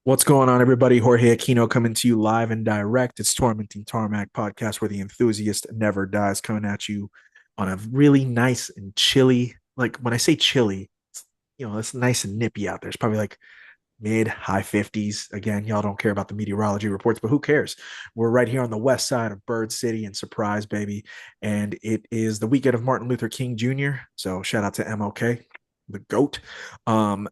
What's going on, everybody? Jorge Aquino coming to you live and direct. It's Tormenting Tarmac podcast where the enthusiast never dies, coming at you on a really nice and chilly. Like when I say chilly, it's nice and nippy out there. It's probably like mid high 50s. Again, y'all don't care about the meteorology reports, but who cares? We're right here on the west side of Bird City and Surprise, baby. And it is the weekend of Martin Luther King Jr. So shout out to MLK, the GOAT. Um,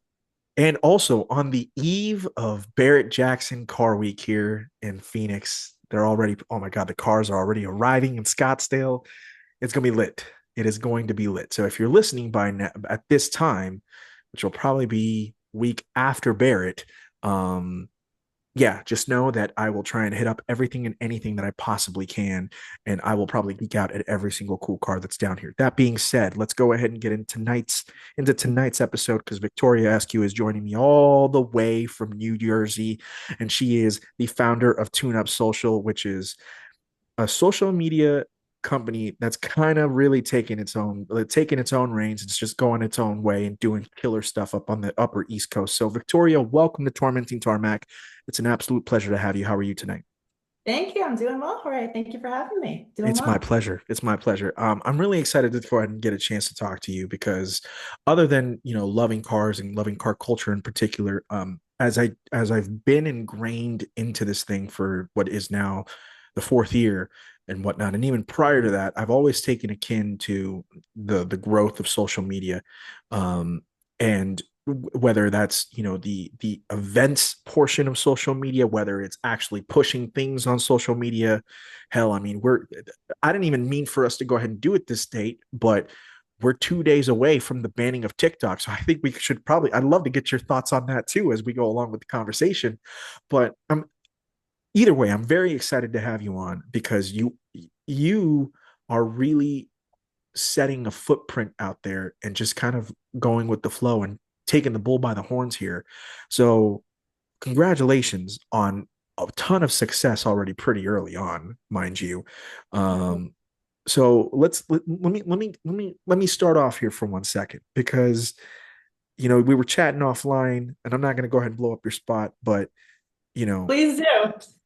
and also on the eve of Barrett Jackson Car Week here in Phoenix, they're already, oh my God, the cars are already arriving in Scottsdale. It's going to be lit. It is going to be lit. So if you're listening by now, at this time, which will probably be week after Barrett, um, yeah, just know that I will try and hit up everything and anything that I possibly can, and I will probably geek out at every single cool car that's down here. That being said, let's go ahead and get into tonight's episode because Victoria Eskew is joining me all the way from New Jersey, and she is the founder of Tune Up Social, which is a social media company that's kind of really taking its own reins. It's just going its own way and doing killer stuff up on the upper East Coast. So Victoria, welcome to Tormenting Tarmac. It's an absolute pleasure to have you. How are you tonight? Thank you. I'm doing well. All right. Thank you for having me. Doing It's my well. pleasure. It's my pleasure. I'm really excited to go ahead and get a chance to talk to you because, other than loving cars and loving car culture in particular, as I've been ingrained into this thing for what is now the fourth year and whatnot, and even prior to that, I've always taken a kin to the growth of social media, and whether that's the events portion of social media, whether it's actually pushing things on social media. Hell, I mean, I didn't even mean for us to go ahead and do it this date, but we're 2 days away from the banning of TikTok. So I think we should probably, I'd love to get your thoughts on that too as we go along with the conversation. But either way, I'm very excited to have you on because you are really setting a footprint out there and just kind of going with the flow and taking the bull by the horns here. So congratulations on a ton of success already pretty early on, mind you. Um, so let me start off here for 1 second because we were chatting offline, and I'm not going to go ahead and blow up your spot, but you know Please do.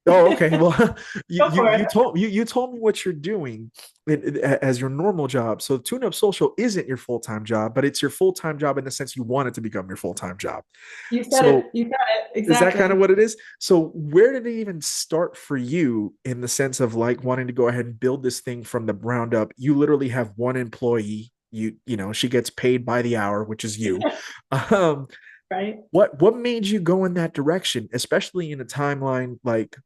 Oh, okay. Well, you Go you for you it. told me what you're doing as your normal job. So Tune Up Social isn't your full-time job, but it's your full-time job in the sense you want it to become your full-time job. You said it. So You got it. is that kind of Exactly. what it is? So where did it even start for you in the sense of like wanting to go ahead and build this thing from the ground up? You literally have one employee. She gets paid by the hour, which is you. Um, Right. what made you go in that direction, especially in a timeline like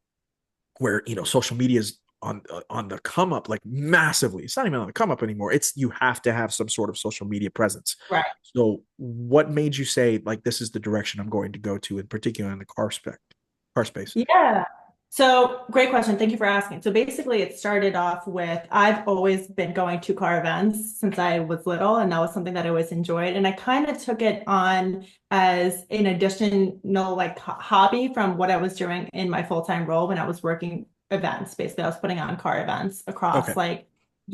where social media is on the come up like massively. It's not even on the come up anymore. It's you have to have some sort of social media presence. Right. So what made you say like this is the direction I'm going to go to, in particular in the car space? Yeah. So great question. Thank you for asking. So basically it started off with I've always been going to car events since I was little, and that was something that I always enjoyed. And I kind of took it on as an additional like hobby from what I was doing in my full-time role when I was working events. Basically, I was putting on car events across Okay. like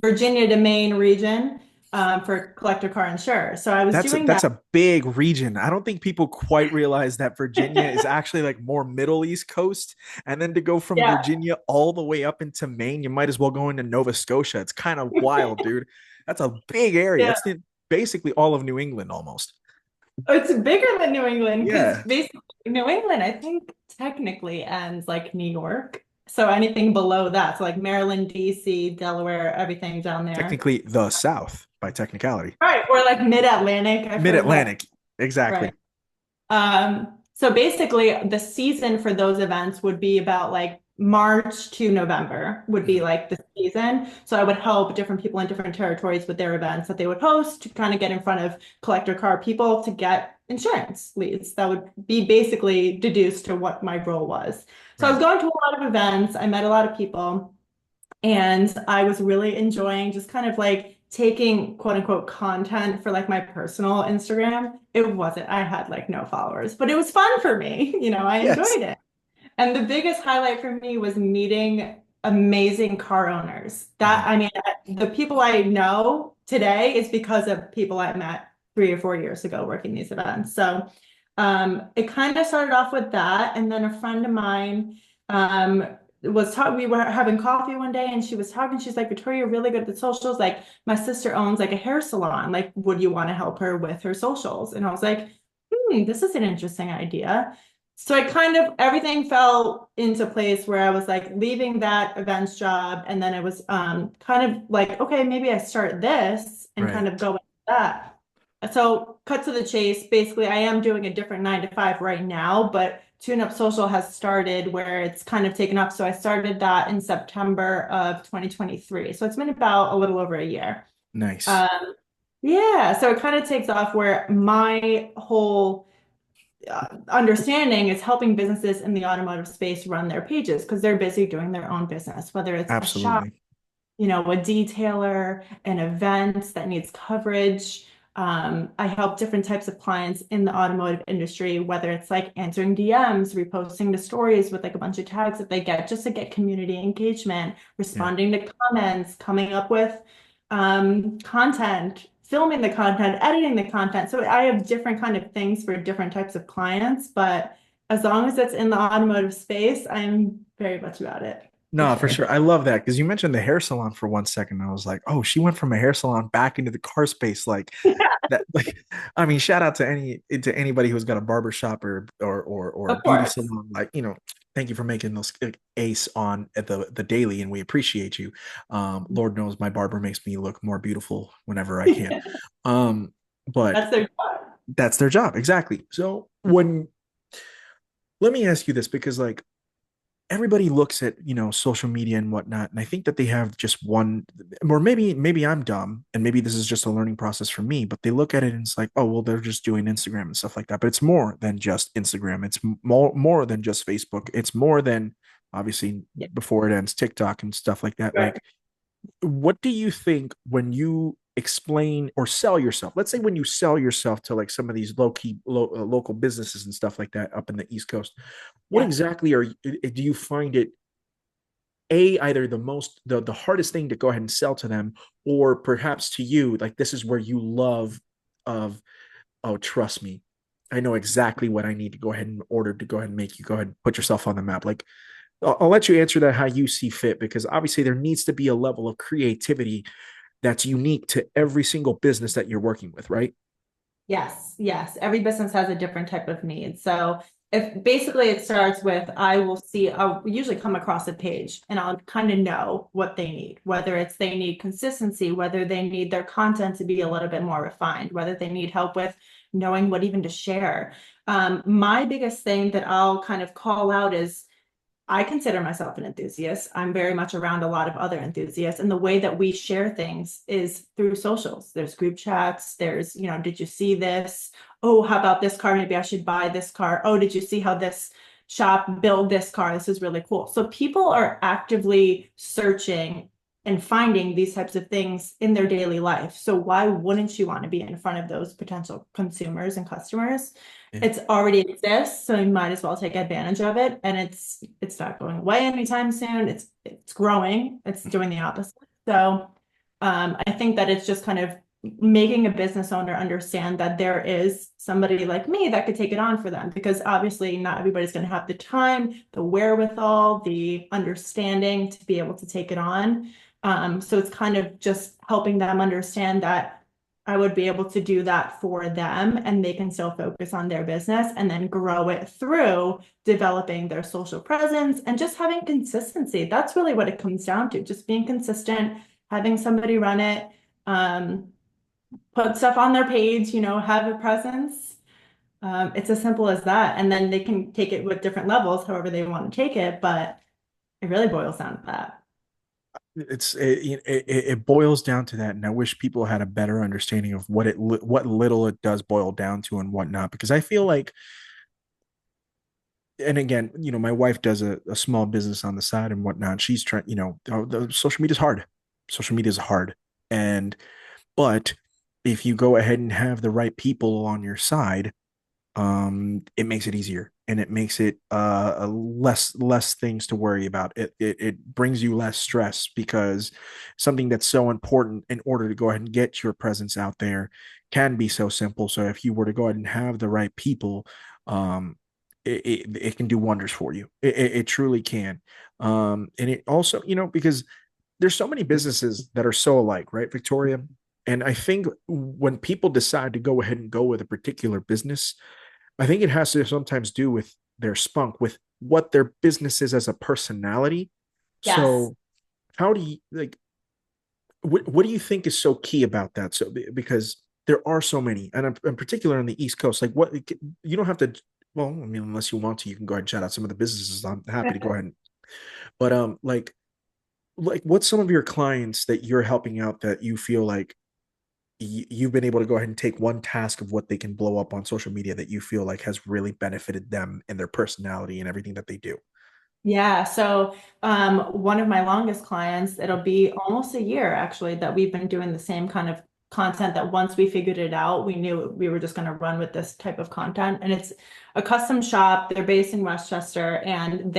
Virginia to Maine region for collector car insurers. So I was That's a, doing that's that. a big region. I don't think people quite realize that Virginia is actually like more Middle East Coast. And then to go from Yeah. Virginia all the way up into Maine, you might as well go into Nova Scotia. It's kind of wild, dude. That's a big area. Yeah. Basically all of New England almost. Oh, it's bigger than New England because Yeah. basically New England, I think technically ends like New York. So anything below that, so like Maryland, DC, Delaware, everything down there. Technically the South by technicality. Right. Or like mid-Atlantic. I've heard that. Mid-Atlantic. Exactly. Right. So basically the season for those events would be about like March to November would be Mhm. like the season. So I would help different people in different territories with their events that they would host to kind of get in front of collector car people to get insurance leads. That would be basically deduced to what my role was. So I Right. was going to a lot of events. I met a lot of people. And I was really enjoying just kind of like taking quote unquote content for like my personal Instagram. It wasn't, I had like no followers, but it was fun for me. I Yes. enjoyed it. And the biggest highlight for me was meeting amazing car owners. Mhm. I mean, the people I know today is because of people I met 3 or 4 years ago working these events. So It kind of started off with that, and then a friend of mine um, was talking. We were having coffee one day, and she was talking. She's like, "Victoria, you're really good at the socials. Like, my sister owns like a hair salon. Like, would you want to help her with her socials?" And I was like, this is an interesting idea. So I kind of everything fell into place where I was like leaving that events job, and then I was kind of like, okay, maybe I start this and Right. kind of go with that. So cut to the chase, basically I am doing a different 9 to 5 right now, but Tune Up Social has started where it's kind of taken off. So I started that in September of 2023. So it's been about a little over a year. Nice. Um, yeah, so it kind of takes off where my whole understanding is helping businesses in the automotive space run their pages because they're busy doing their own business, whether it's a shop, Absolutely. a detailer, an event that needs coverage. I help different types of clients in the automotive industry, whether it's like answering DMs, reposting the stories with like a bunch of tags that they get just to get community engagement, Yeah. responding to comments, coming up with content, filming the content, editing the content. So I have different kind of things for different types of clients, but as long as it's in the automotive space, I'm very much about it for No, for sure. sure. I love that because you mentioned the hair salon for 1 second. I was like, oh, she went from a hair salon back into the car space. Like that, like, I mean, shout out to anybody who's got a barber shop or a Of beauty course. salon. Like, thank you for making those ace on at the daily, and we appreciate you. Lord knows my barber makes me look more beautiful whenever I can. Um, but That's their job. that's their job, exactly. So when let me ask you this because like everybody looks at social media and whatnot, and I think that they have just one, or maybe I'm dumb and maybe this is just a learning process for me, but they look at it and it's like, oh well, they're just doing Instagram and stuff like that, but it's more than just Instagram. It's more than just Facebook. It's more than, obviously, Yeah, before it ends, TikTok and stuff like that. right. Like, what do you think when you explain or sell yourself? Let's say when you sell yourself to like some of these local businesses and stuff like that up in the East Coast, what Yeah. exactly do you find it, a, either the hardest thing to go ahead and sell to them, or perhaps to you, like this is where you love of, oh, trust me, I know exactly what I need to go ahead and order to go ahead and make you go ahead and put yourself on the map. Like, I'll let you answer that how you see fit, because obviously there needs to be a level of creativity that's unique to every single business that you're working with, right? Yes, yes. Every business has a different type of need. So if basically it starts with, I'll usually come across a page and I'll kind of know what they need, whether it's they need consistency, whether they need their content to be a little bit more refined, whether they need help with knowing what even to share. My biggest thing that I'll kind of call out is I consider myself an enthusiast. I'm very much around a lot of other enthusiasts. And the way that we share things is through socials. There's group chats. There's, did you see this? Oh, how about this car? Maybe I should buy this car. Oh, did you see how this shop build this car? This is really cool. So people are actively searching and finding these types of things in their daily life. So why wouldn't you want to be in front of those potential consumers and customers? Yeah. It's already exists, so you might as well take advantage of it. And it's not going away anytime soon. It's growing. It's doing the opposite. So I think that it's just kind of making a business owner understand that there is somebody like me that could take it on for them, because obviously not everybody's going to have the time, the wherewithal, the understanding to be able to take it on. So it's kind of just helping them understand that I would be able to do that for them and they can still focus on their business and then grow it through developing their social presence and just having consistency. That's really what it comes down to, just being consistent, having somebody run it, um, put stuff on their page, have a presence. It's as simple as that. And then they can take it with different levels, however they want to take it, but it really boils down to that. It boils down to that, and I wish people had a better understanding of what little it does boil down to and whatnot, because I feel like, and again, my wife does a small business on the side and whatnot. She's trying, the social media is hard. Social media is hard, and but if you go ahead and have the right people on your side, it makes it easier, and it makes it less things to worry about. It brings you less stress, because something that's so important in order to go ahead and get your presence out there can be so simple. So if you were to go ahead and have the right people um, it can do wonders for you. It truly can. And it also, because there's so many businesses that are so alike, right, Victoria? And I think when people decide to go ahead and go with a particular business, I think it has to sometimes do with their spunk, with what their business is as a personality. Yes. So, how do you like? What do you think is so key about that? So, because there are so many, and in particular on the East Coast, like what you don't have to. Well, I mean, unless you want to, you can go ahead and shout out some of the businesses. I'm happy to go ahead and, but like what's some of your clients that you're helping out that you feel like you've been able to go ahead and take one task of what they can blow up on social media that you feel like has really benefited them and their personality and everything that they do? Yeah, so one of my longest clients, it'll be almost a year actually that we've been doing the same kind of content that once we figured it out, we knew we were just going to run with this type of content. And it's a custom shop. They're based in Westchester, and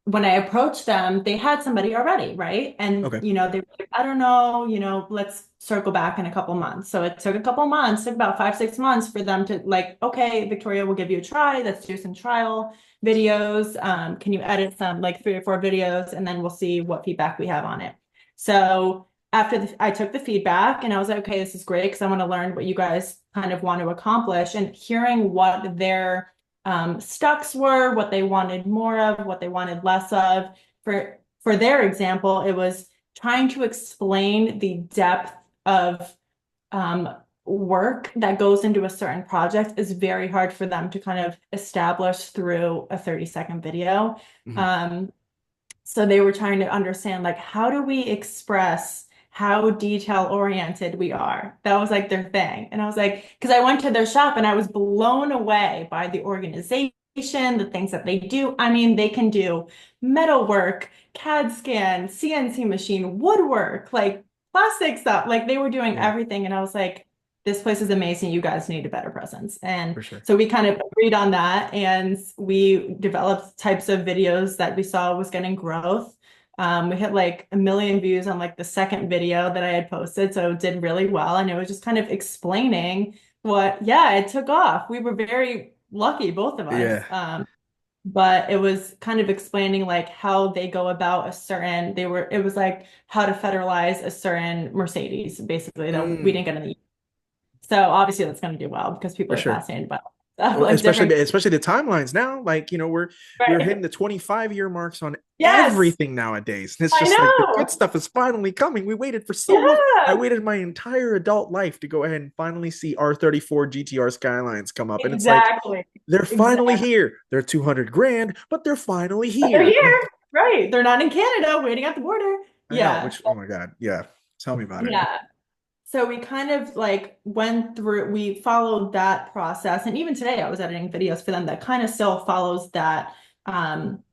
when I approached them, they had somebody already, right? And Okay. they were like, I don't know, let's circle back in a couple months. So it took a couple months, took about 5, 6 months for them to like, okay, Victoria, we'll give you a try. Let's do some trial videos. Can you edit some like 3 or 4 videos, and then we'll see what feedback we have on it. So I took the feedback and I was like, okay, this is great because I want to learn what you guys kind of want to accomplish, and hearing what their stucks were, what they wanted more of, what they wanted less of. For their example, it was trying to explain the depth of um, work that goes into a certain project is very hard for them to kind of establish through a 30-second video. Mhm. Um, so they were trying to understand, like, how do we express how detail oriented we are? That was like their thing. And I was like, because I went to their shop and I was blown away by the organization, the things that they do. I mean, they can do metalwork, CAD scan, CNC machine, woodwork, like plastic stuff. Like they were doing Yeah, everything. And I was like, this place is amazing. You guys need a better presence. And for sure. so we kind of agreed on that, and we developed types of videos that we saw was getting growth. We hit like 1 million views on like the second video that I had posted, so it did really well. And it was just kind of explaining yeah, it took off. We were very lucky, both of us. Yeah. But it was kind of explaining like how they go about it was like how to federalize a certain Mercedes, basically, that we Mm, didn't get in the. So obviously that's going to do well because people for are sure. fascinated by stuff Well, like different. especially the timelines now. Like, we're Right. hitting the 25-year marks on Yes, everything nowadays. And it's I just like the good know. stuff is finally coming. We waited for so long. I Yeah, waited my entire adult life to go ahead and finally see R34 GTR Skylines come up. And it's like exactly. they're finally Exactly. here. They're 200 grand, but they're finally But they're here. here. Right. They're not in Canada waiting at the border. I know, Yeah. which, oh my God. Yeah. Tell me about it. Yeah. So we kind of like we followed that process. And even today I was editing videos for them that kind of still follows that um,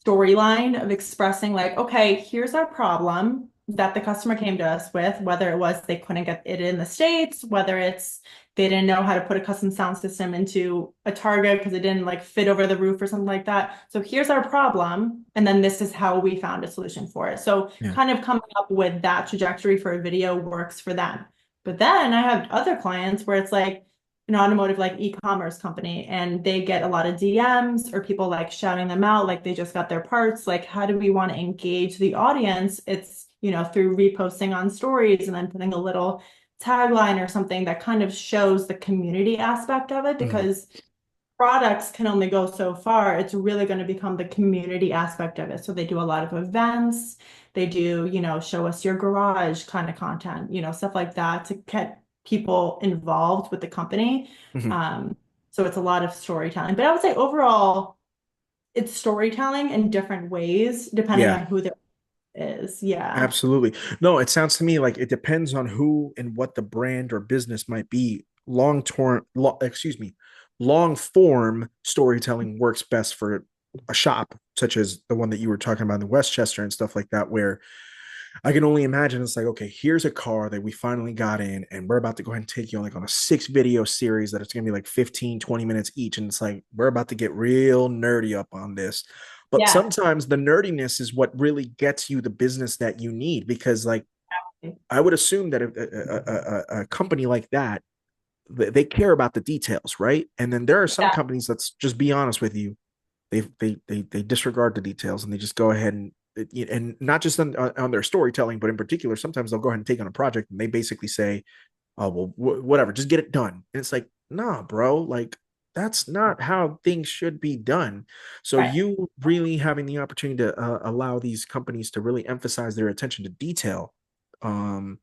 storyline of expressing like, okay, here's our problem that the customer came to us with, whether it was they couldn't get it in the States, whether it's they didn't know how to put a custom sound system into a Target because it didn't like fit over the roof or something like that. So here's our problem. And then this is how we found a solution for it. So Yeah. kind of coming up with that trajectory for a video works for them. But then I have other clients where it's like an automotive like e-commerce company, and they get a lot of DMs or people like shouting them out like they just got their parts. Like, how do we want to engage the audience? It's, through reposting on stories and then putting a little tagline or something that kind of shows the community aspect of it, Mhm. because products can only go so far. It's really going to become the community aspect of it. So they do a lot of events. They do, show us your garage kind of content, stuff like that to get people involved with the company. Mhm. Um, so it's a lot of storytelling. But I would say overall, it's storytelling in different ways depending Yeah. on who there is. Yeah. Absolutely. No, it sounds to me like it depends on who and what the brand or business might be. Long form storytelling works best for a shop such as the one that you were talking about in Westchester and stuff like that, where I can only imagine it's like, okay, here's a car that we finally got in, and we're about to go ahead and take you like on a 6 video series that it's going to be like 15, 20 minutes each. And it's like, we're about to get real nerdy up on this. But Yeah. sometimes the nerdiness is what really gets you the business that you need. Because, like, I would assume that a company like that they care about the details, right? And then there are some Yeah, companies, let's just be honest with you, they disregard the details and they just go ahead and not just on their storytelling, but in particular, sometimes they'll go ahead and take on a project and they basically say, oh well, whatever, just get it done. And it's like, nah, bro, like that's not how things should be done. So right. you really having the opportunity to allow these companies to really emphasize their attention to detail um,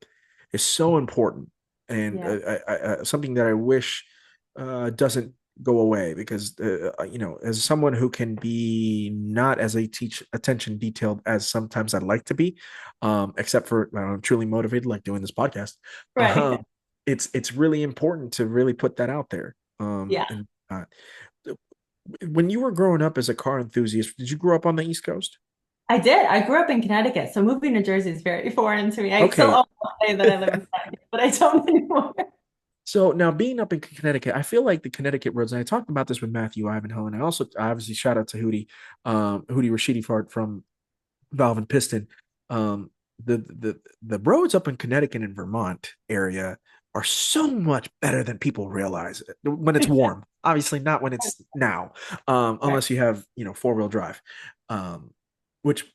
is so important, and Yeah. something that I wish doesn't go away, because as someone who can be not as a teach attention detailed as sometimes I'd like to be, except for I'm truly motivated like doing this podcast. Right. um, it's really important to really put that out there. Yeah. And when you were growing up as a car enthusiast, did you grow up on the East Coast? I did. I grew up in Connecticut, so moving to Jersey is very foreign to me. I still Okay. almost say that I live in Connecticut, but I don't anymore. So now being up in Connecticut, I feel like the Connecticut roads, and I talked about this with Matthew Ivanhoe, and I also obviously shout out to Hootie Rashidi from Valve and Piston. Um, the roads up in Connecticut and Vermont area are so much better than people realize when it's warm. Obviously, not when it's now, Right. unless you have four-wheel drive. Um, which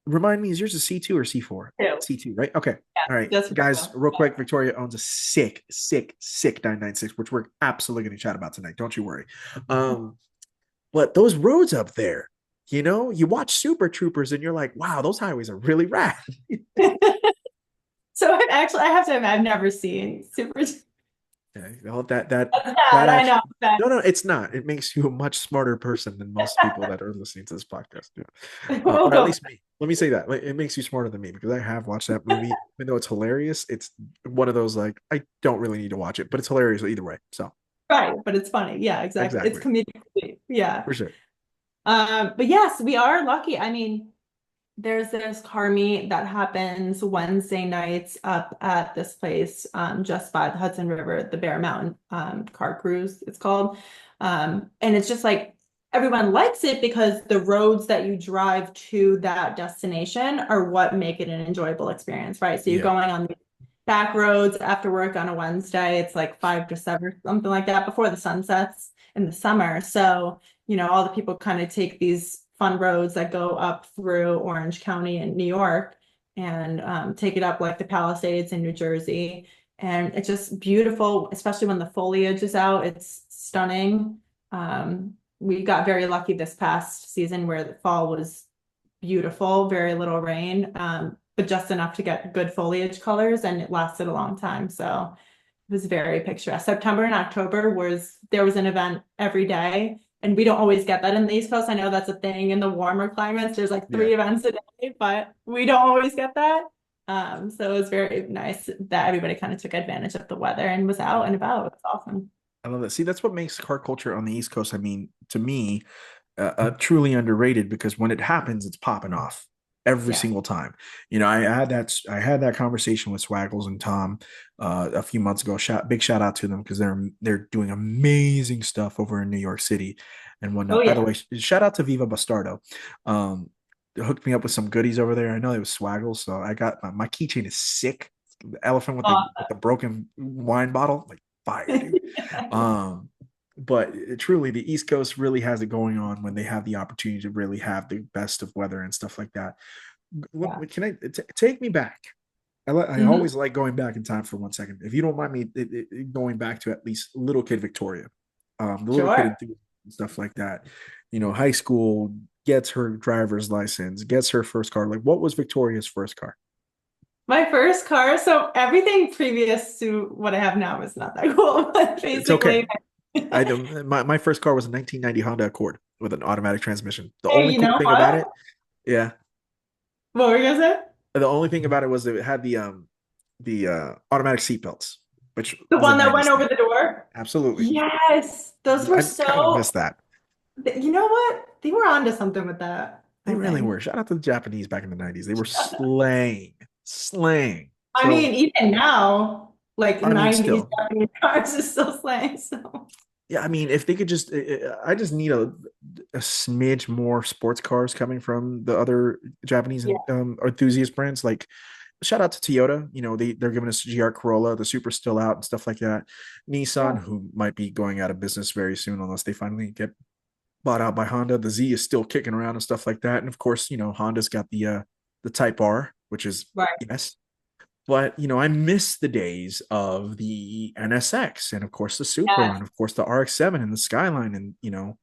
remind me, is yours a C2 or C4? Too. C2, right? Okay. Yeah. All right, Just for guys, real. real quick, Victoria owns a sick 996, which we're absolutely going to chat about tonight. Don't you worry. But those roads up there, you watch Super Troopers and you're like, wow, those highways are really rad. So I have to admit, I've never seen Super. That's Yeah, well, that bad. I actually, know. Bad. no, it's not. It makes you a much smarter person than most people that are listening to this podcast do. We'll Or at go. least me. Let me say that. Like, it makes you smarter than me, because I have watched that movie. Even though it's hilarious, it's one of those, like, I don't really need to watch it, but it's hilarious either way. So Right, but it's funny. Yeah, exactly. It's exactly, comedic relief. Yeah. for sure. But yes, we are lucky. I mean, there's this car meet that happens Wednesday nights up at this place just by the Hudson River, the Bear Mountain Car Cruise, it's called. And it's just like everyone likes it because the roads that you drive to that destination are what make it an enjoyable experience, right? So you're Yeah, going on the back roads after work on a Wednesday. It's like 5 to 7, something like that, before the sun sets in the summer. So all the people kind of take these fun roads that go up through Orange County in New York and take it up like the Palisades in New Jersey. And it's just beautiful, especially when the foliage is out. It's stunning. We got very lucky this past season where the fall was beautiful, very little rain, but just enough to get good foliage colors, and it lasted a long time. So it was very picturesque. September and October there was an event every day, and we don't always get that in the East Coast. I know that's a thing in the warmer climates. There's like yeah. 3 events a day, but we don't always get that. So it was very nice that everybody kind of took advantage of the weather and was out and about. It's awesome. I love that. See, that's what makes car culture on the East Coast, I mean, to me, truly underrated, because when it happens, it's popping off every Yeah. single time. I had that conversation with Swaggles and Tom a few months ago. Big shout out to them, because they're doing amazing stuff over in New York City and Oh whatnot. By the yeah. way, shout out to Viva Bastardo. They hooked me up with some goodies over there. I know it was Swaggles, so I got my keychain is sick. The elephant with the broken wine bottle, like fire, dude. Um, but truly, the East Coast really has it going on when they have the opportunity to really have the best of weather and stuff like that. Yeah. Can I take me back? I Mhm. always like going back in time for 1 second. If you don't mind me going back to at least little kid Victoria, the little kid Sure. enthusiast and stuff like that. High school, gets her driver's license, gets her first car. Like, what was Victoria's first car? My first car, so everything previous to what I have now is not that cool, but It's okay. basically, My first car was a 1990 Honda Accord with an automatic transmission. The hey, only you cool know thing about what? it, yeah, What were you gonna say? the only thing about it was that it had the automatic seat belts, which The was a one that went 90s thing. over the door? Absolutely. Yes, those were I kind of so, missed that. you know what? They were onto something with that, They I really think. were. Shout out to the Japanese back in the 90s. They were slaying. I mean, So, even now, like I mean, 90s still, Japanese cars is still slaying, so yeah, I mean, if they could just, I just need a smidge more sports cars coming from the other Japanese yeah. enthusiast brands. Like, shout out to Toyota. They're giving us GR Corolla. The Super's still out and stuff like that. Nissan, Yeah. who might be going out of business very soon unless they finally get bought out by Honda. The Z is still kicking around and stuff like that. And of course, Honda's got the Type R, which is Right. yes. But I miss the days of the NSX and of course the Supra Yes. and of course the RX-7 and the Skyline. And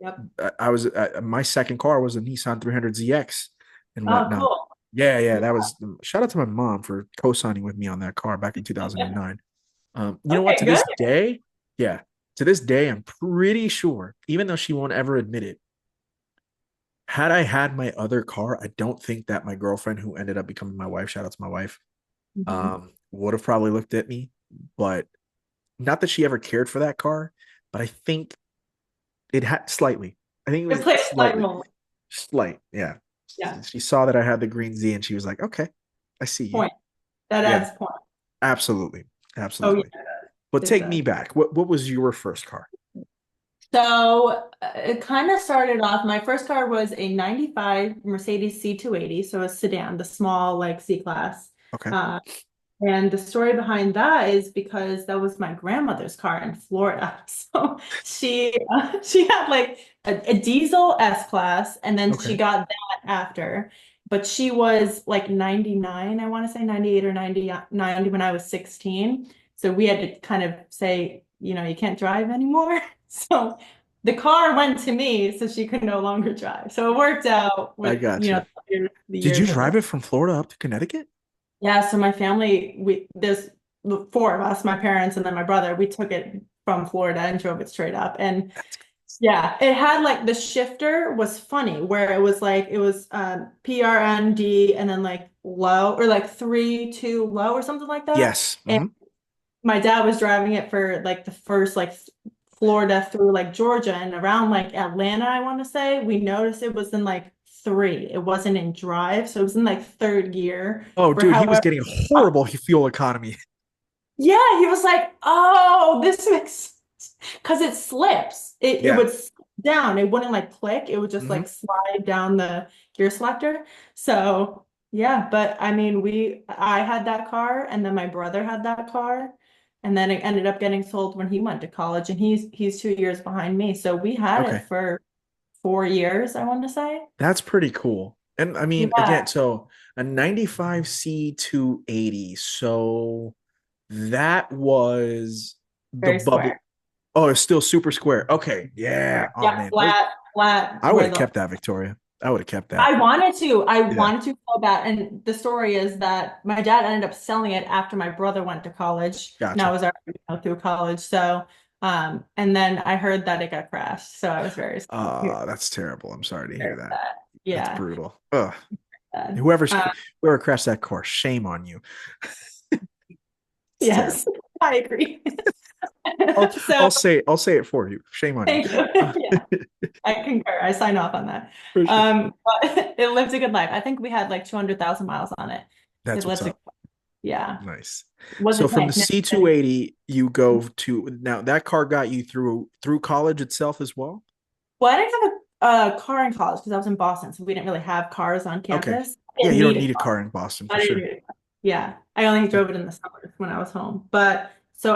Yep. I was my second car was a Nissan 300ZX and Oh, whatnot. cool. Yeah, Yeah. that was shout out to my mom for co-signing with me on that car back in 2009. You know what? Okay, To good. this day, yeah, to this day, I'm pretty sure, even though she won't ever admit it, had I had my other car, I don't think that my girlfriend, who ended up becoming my wife, shout out to my wife, Mhm. would have probably looked at me. But not that she ever cared for that car, but I think it had slightly. I think it It was played a slight slightly, role. slight. Yeah. Yeah. She saw that I had the green Z and she was like, okay, I see you. Point. That Yeah, adds point. absolutely. Oh, Absolutely. yeah, But it take does. me back. What was your first car? So it kind of started off. My first car was a 95 Mercedes C280, so a sedan, the small like C class. Okay. Uh, and the story behind that is because that was my grandmother's car in Florida. So she had like a diesel S class, and then she Okay. got that after. But she was like 99, I want to say 98 or 90 when I was 16. So we had to kind of say, you can't drive anymore. So the car went to me, so she could no longer drive. So it worked out I with, got you. the Did you years of drive it. it from Florida up to Connecticut? Yeah, so my family, there's the four of us, my parents and then my brother, we took it from Florida and drove it straight up. And That's yeah, it had like the shifter was funny where it was PRND and then like low or like 3 2 low or something like that. yes. And my dad was driving it for like the first like Florida through like Georgia and around like Atlanta, I want to say. We noticed it was in like three. It wasn't in drive, so it was in like third gear Oh, for dude, he was however. getting a horrible fuel economy. Yeah, he was like, "Oh, this makes because it slips. It Yeah. would slip down. It wouldn't like click. It would just Hmm. like slide down the gear selector." So yeah, but I mean, I had that car, and then my brother had that car, and then it ended up getting sold when he went to college, and he's 2 years behind me. So we had it Okay. for 4 years, I want to say. That's pretty cool. And I mean, again, Yeah, so a 95 C280. So that was the very bubble. square. Oh, it's still super square. Okay. Yeah. Oh Yeah, man. flat I would where have the kept that, Victoria. I would have kept that. I Yeah. wanted to so bad. And the story is that my dad ended up selling it after my brother went to college. And I Gotcha. was already through college. So, and then I heard that it got crashed. So I was That's terrible. I'm sorry to hear very that. sad. That's Yeah. brutal. Ugh. Sad. Whoever Uh, whoever crashed that car, shame on you. It's yes, terrible. I agree. I'll So I'll say it for you. Shame on you. thank you. Yeah, I concur. I sign off on that. For sure. But it lived a good life. I think we had like 200,000 miles on it. It That's what's lived up. yeah. Nice. Was a So from the tank. C280, you go to now that car got you through college itself as well. Well, I didn't have a car in college because I was in Boston, so we didn't really have cars on Okay. campus. I Yeah, didn't you don't need a need a car. car in Boston for I didn't sure. need a car. Yeah, I only drove it in the summers when I was home. But so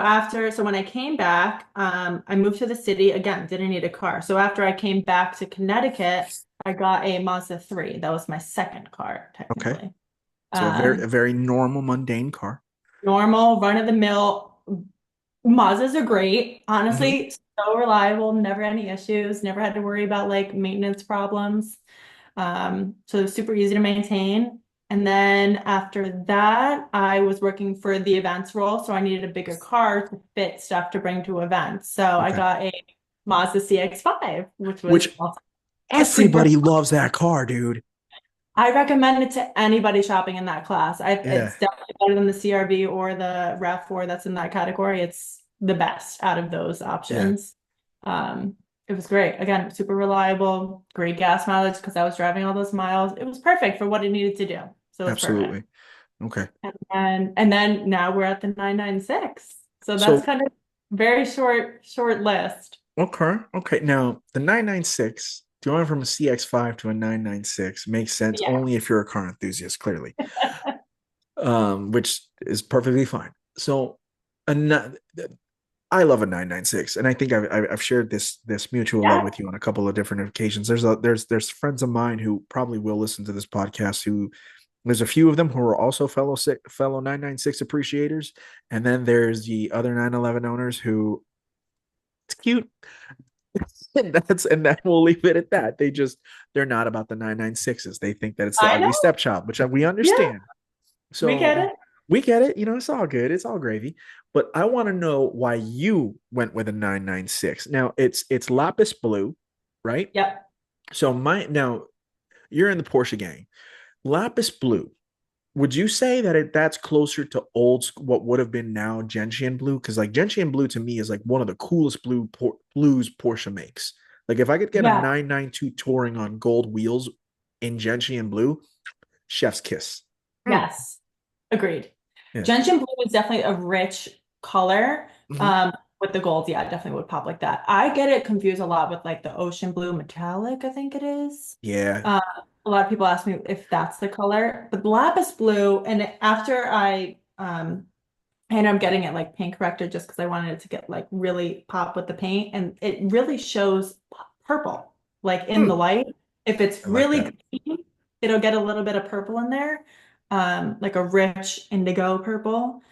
when I came back, I moved to the city again, didn't need a car. So after I came back to Connecticut, I got a Mazda 3. That was my second car, Okay. technically. So a Um, very normal mundane car. Normal, run of the mill. Mazdas are great. Hmm. Honestly, so reliable, never any issues, never had to worry about like maintenance problems. So it was super easy to maintain. And then after that, I was working for the events role, so I needed a bigger car to fit stuff to bring to events. So I Okay. got a Mazda CX-5, which was Which also a super. everybody loves that car, dude. I recommend it to anybody shopping in that class. Yeah. It's definitely better than the CRV or the RAV4 that's in that category. It's the best out of those Yeah. options. Um, it was great. Again, super reliable, great gas mileage because I was driving all those miles. It was perfect for what it needed to do. So it was perfect. Absolutely. Okay. And then now we're at the 996. So that's So kind of very short list. okay. Okay. Now the 996 going from a CX5 to a 996 makes sense Yeah. only if you're a car enthusiast, clearly. which is perfectly fine. So, a, I love a 996, and I think I've shared this mutual love Yeah. with you on a couple of different occasions. There's friends of mine who probably will listen to this podcast who there's a few of them who are also fellow 996 appreciators, and then there's the other 911 owners who it's cute, and that we'll leave it at that. They're not about the 996s. They think that it's the I ugly know. stepchild, which we Yeah, understand. we get So it. we get it. It's all good. It's all gravy. But I want to know why you went with a 996. Now it's lapis blue, right? Yep. So my now you're in the Porsche gang. Lapis blue. Would you say that that's closer to what would have been now gentian blue? Because like gentian blue to me is like one of the coolest blues Porsche makes. Like if I could get a Yeah. 992 touring on gold wheels in gentian blue, chef's kiss. Mm, Yes. Agreed. yeah. Gentian blue is definitely a rich color. Mhm. Um, with the gold, yeah, it definitely would pop like that. I get it confused a lot with like the ocean blue metallic, I think it is. Yeah. Uh, a lot of people ask me if that's the color, but lapis blue, and after I ended up getting it like paint corrected just because I wanted it to get like really pop with the paint, and it really shows purple, like in the Mm, light. If it's I like really that. green, it'll get a little bit of purple in there, like a rich indigo purple.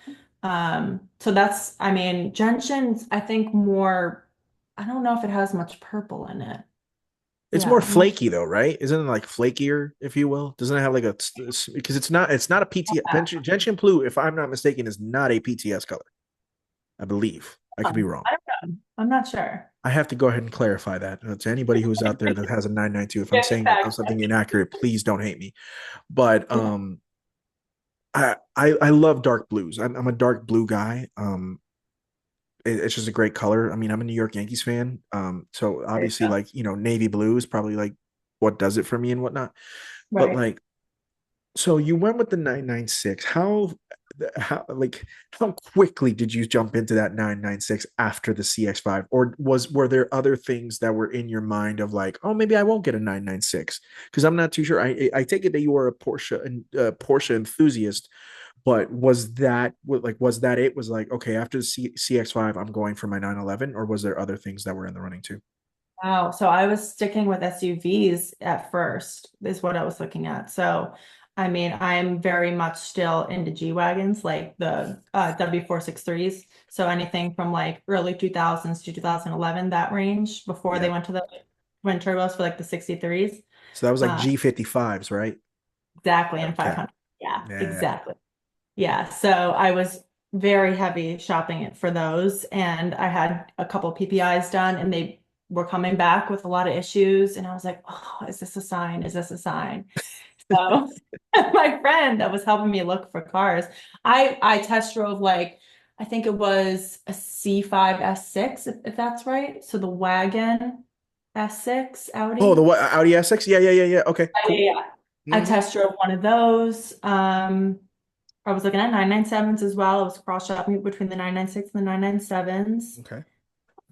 So that's, I mean, gentian's, I think more, I don't know if it has much purple in it. It's Yeah, more I'm not flaky though, right? Isn't it like flakier, if you will? Doesn't it have like because it's not a sure. gentian blue, if I'm not mistaken, is not a PTS color. I believe. I could be wrong. I don't know. I'm not sure. I have to go ahead and clarify that to anybody who's out there that has a 992. If I'm Yeah, saying something fact. inaccurate, please don't hate me. But Yeah. I love dark blues. I'm a dark blue guy. It's just a great color. I mean, I'm a New York Yankees fan. So There you obviously, go. like navy blue is probably like what does it for me and whatnot. But Right. like, so you went with the 996. How quickly did you jump into that 996 after the CX5? Or were there other things that were in your mind of like, oh, maybe I won't get a 996? Because I'm not too sure. I take it that you are a Porsche enthusiast, but was that it? Was like, okay, after the CX5, I'm going for my 911, or was there other things that were in the running too? Wow. So I was sticking with SUVs at first, is what I was looking at. So, I mean, I'm very much still into G-wagons, like the W463s. So anything from like early 2000s to 2011, that range before they Yeah. went to the twin turbos for like the 63s. So that was like Uh, G55s, right? exactly. And Okay. 500. Yeah, Yeah. exactly. Yeah, so I was very heavy shopping it for those, and I had a couple PPIs done, and they were coming back with a lot of issues, and I was like, "Oh, is this a sign? Is this a sign?" So my friend that was helping me look for cars, I test drove like I think it was a C5 S6, if that's right. So the wagon S6 Oh, the Audi. what Audi S6? Yeah, yeah, yeah, yeah. Okay, Yeah, cool. yeah, yeah. I Hmm. test drove one of those. I was looking at 997s as well. I was cross shopping between the 996 and the 997s. Okay. What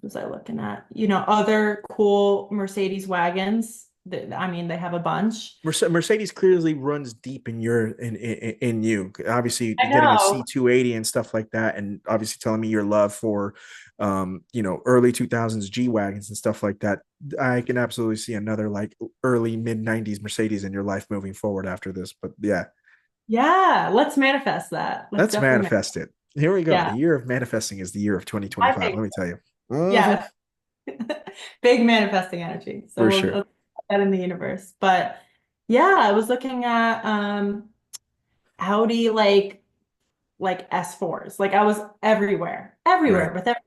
was I looking at? Other cool Mercedes wagons. I mean, they have a bunch. Mercedes clearly runs deep in in you. Obviously, I getting a know. C280 and stuff like that, and obviously telling me your love for, early 2000s G wagons and stuff like that. I can absolutely see another like early mid 90s Mercedes in your life moving forward after this. But yeah, Yeah, let's manifest that. Let's let's definitely manifest it. Here we go. The yeah, year of manifesting is the year of I 2025. think Let me tell you. Mhm. yeah. Big manifesting energy. So For we'll sure. put that in the universe. But yeah, I was looking at Audi like S4s. Like I was everywhere, Right. everywhere with everything.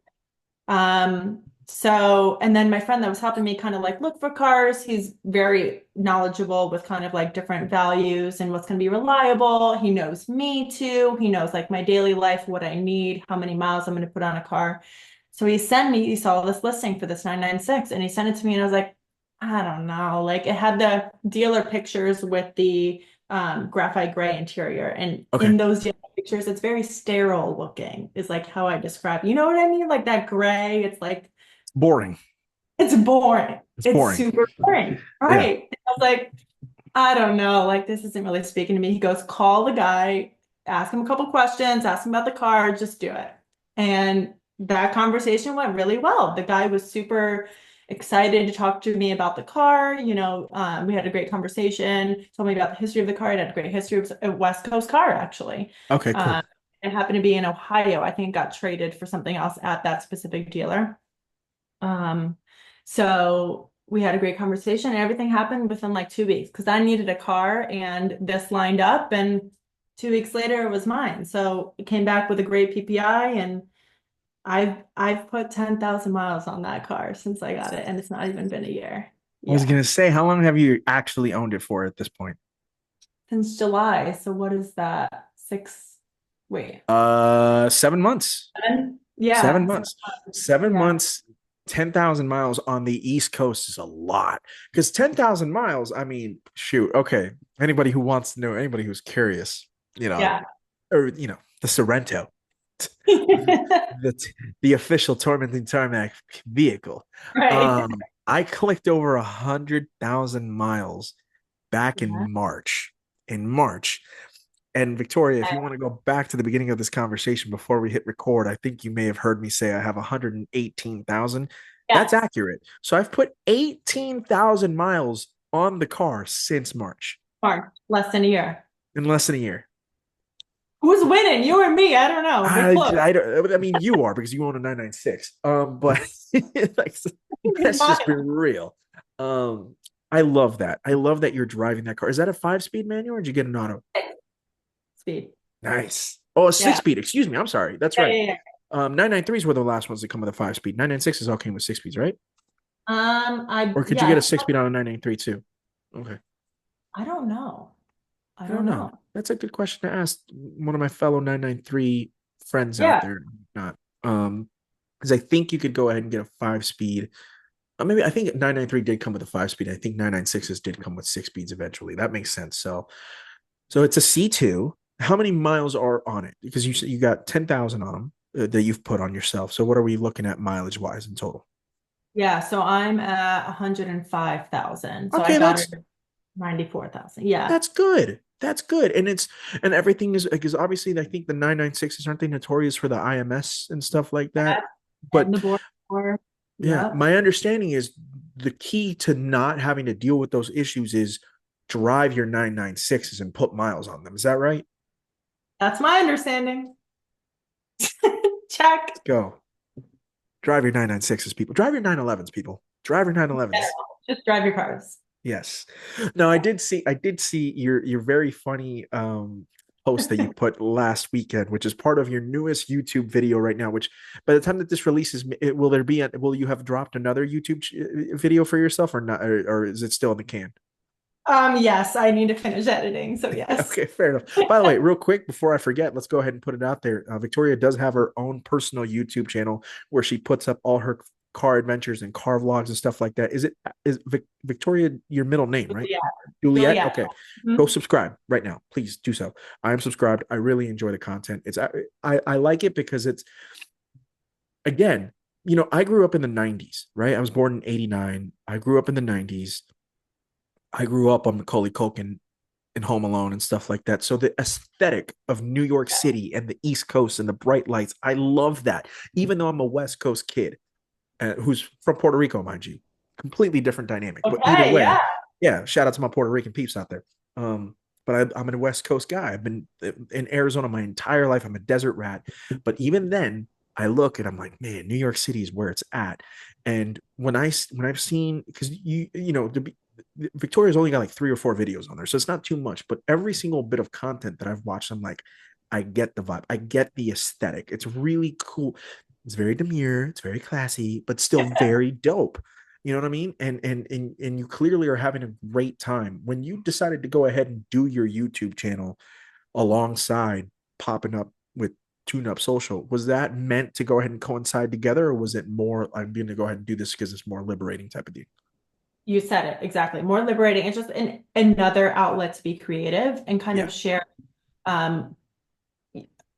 And then my friend that was helping me kind of like look for cars, he's very knowledgeable with kind of like different values and what's going to be reliable. He knows me too. He knows like my daily life, what I need, how many miles I'm going to put on a car. So he saw this listing for this 996 and he sent it to me and I was like, I don't know. Like it had the dealer pictures with the graphite gray interior. And Okay. in those dealer pictures, it's very sterile looking, is like how I describe. You know what I mean? Like that gray, it's like Boring. it's boring. It's It's boring. super boring. Yeah. Right. I was like, I don't know, like this isn't really speaking to me. He goes, call the guy ask him a couple questions, ask him about the car, just do it. And that conversation went really well. The guy was super excited to talk to me about the car. We had a great conversation, told me about the history of the car. It had a great history. It was a West Coast car, actually. Okay, cool. Um, it happened to be in Ohio. I think it got traded for something else at that specific dealer. Um, so we had a great conversation and everything happened within like 2 weeks because I needed a car and this lined up and 2 weeks later it was mine. So it came back with a great PPI and I've put 10,000 miles on that car since I got it and it's not even been a year. I was Yeah. gonna say, how long have you actually owned it for at this point? Since July. So what is that? Wait. 7 months. 7? Seven Yeah. months. 7 months, 10,000 miles on the East Coast is a lot. Because 10,000 miles, I mean, shoot, okay. Anybody who wants to know, anybody who's curious, Yeah. or, the Sorrento, the, the official Tormenting Tarmac vehicle. Right. I clicked over 100,000 miles back in Yeah. March. In March, and Victoria, if you want to go back to the beginning of this conversation before we hit record, I think you may have heard me say I have 118,000. That's Yes. accurate. So I've put 18,000 miles on the car since March March, less than a year. in less than a year. Who's winning? You or me? I don't know, but close. I mean, you are because you own a 996. But like, let's just be Mile real. Um, I love that. I love that you're driving that car. Is that a 5-speed manual or did you get an auto? speed. Nice. Oh, a six Yeah. speed. Excuse me. I'm sorry. That's Yeah, right. yeah, yeah. 993s were the last ones to come with a 5-speed. 996s all came with 6 speeds, right? Or could you get a Yeah, 6 speed on a 993 too? Okay. I don't know. I I don't don't know. know. That's a good question to ask one of my fellow 993 friends out Yeah. there. Not because I think you could go ahead and get a 5-speed. Maybe I think 993 did come with a 5-speed. I think 996s did come with 6 speeds eventually. That makes sense. So it's a C2. How many miles are on it? Because you got 10,000 on them that you've put on yourself. So what are we looking at mileage wise in total? Yeah, so I'm at 105,000. So I Okay, got it that's 94,000. Yeah. that's good. That's good. And everything is because obviously I think the 996s aren't they notorious for the IMS and stuff like that. Yeah. And But the board. yeah, Yep. my understanding is the key to not having to deal with those issues is drive your 996s and put miles on them. Is that right? That's my understanding. Check. Let's go. Drive your 996s, people. Drive your 911s, people. Drive your 911s. Just drive your cars. Yes. No, I did see your very funny post that you put last weekend, which is part of your newest YouTube video right now, which by the time that this releases, will you have dropped another YouTube video for yourself or not, or is it still in the can? Yes, I need to finish editing. So yes. Okay, fair enough. By the way, real quick before I forget, let's go ahead and put it out there. Victoria does have her own personal YouTube channel where she puts up all her car adventures and car vlogs and stuff like that. Is Victoria your middle name, right? Yeah. Juliet. Juliet. Okay, go Mhm. subscribe right now, please do so. I am subscribed. I really enjoy the content. I like it because it's again, I grew up in the '90s, right? I was born in '89. I grew up in the '90s. I grew up on Macaulay Culkin and Home Alone and stuff like that. So the aesthetic of New York City and the East Coast and the bright lights, I love that. Even though I'm a West Coast kid who's from Puerto Rico, mind you, completely different dynamic. But either Okay, way, yeah. yeah, shout out to my Puerto Rican peeps out there. But I'm a West Coast guy. I've been in Arizona my entire life. I'm a desert rat. But even then, I look and I'm like, man, New York City is where it's at. And when I've seen because Victoria's only got like 3 or 4 videos on there, so it's not too much. But every single bit of content that I've watched, I'm like, I get the vibe, I get the aesthetic. It's really cool. It's very demure, it's very classy, but still very dope. You know what I mean? And you clearly are having a great time. When you decided to go ahead and do your YouTube channel alongside popping up with Tune Up Social, was that meant to go ahead and coincide together, or was it more I'm going to go ahead and do this because it's more liberating type of deal? You said it exactly. More liberating. It's just another outlet to be creative and kind Yeah. of share um,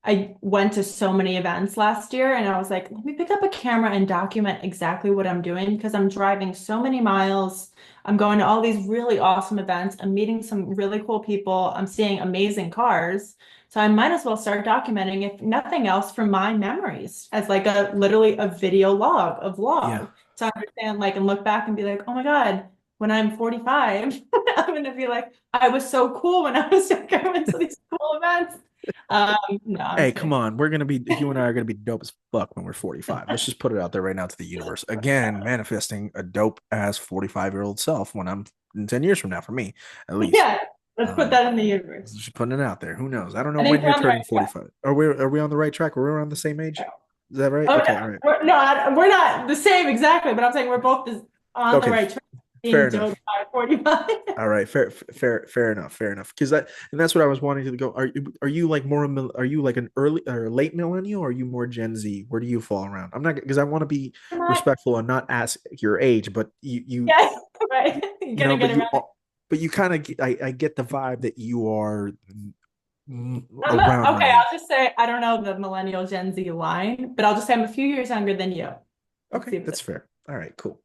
I went to so many events last year and I was like, let me pick up a camera and document exactly what I'm doing because I'm driving so many miles. I'm going to all these really awesome events. I'm meeting some really cool people. I'm seeing amazing cars. So I might as well start documenting, if nothing else, from my memories as like a literally a video log, a Yeah. vlog. So I understand like and look back and be like, oh my God, when I'm 45, I'm gonna be like, I was so cool when I was younger. I went to these cool events. No, I'm Hey, just come kidding. on. You and I are gonna be dope as fuck when we're 45. Let's just put it out there right now to the universe. Again, manifesting a dope ass 45-year-old self when I'm in 10 years from now, for me, at least. Yeah, let's put Um, that in the universe. just putting it out there. Who knows? I don't know I think when we're you're on the turning right track. 45. Are we on the right track? Are we around the same age? Is that right? Oh, no, Okay, all right. we're not the same exactly, but I'm saying we're both on the Okay, right track, fair being dope enough. by 45. All right, fair enough, fair enough. Because that's what I was wanting to go. Are you like are you like an early or late millennial? Or are you more Gen Z? Where do you fall around? I'm not, because I want to be respectful and not ask your age, but Yeah, right. You you gotta know, get around. but you kind of, I get the vibe that you are around my Okay, age. I'll just say I don't know the millennial Gen Z line, but I'll just say I'm a few years younger than you. Let's Okay, see if that's fair. All right, cool.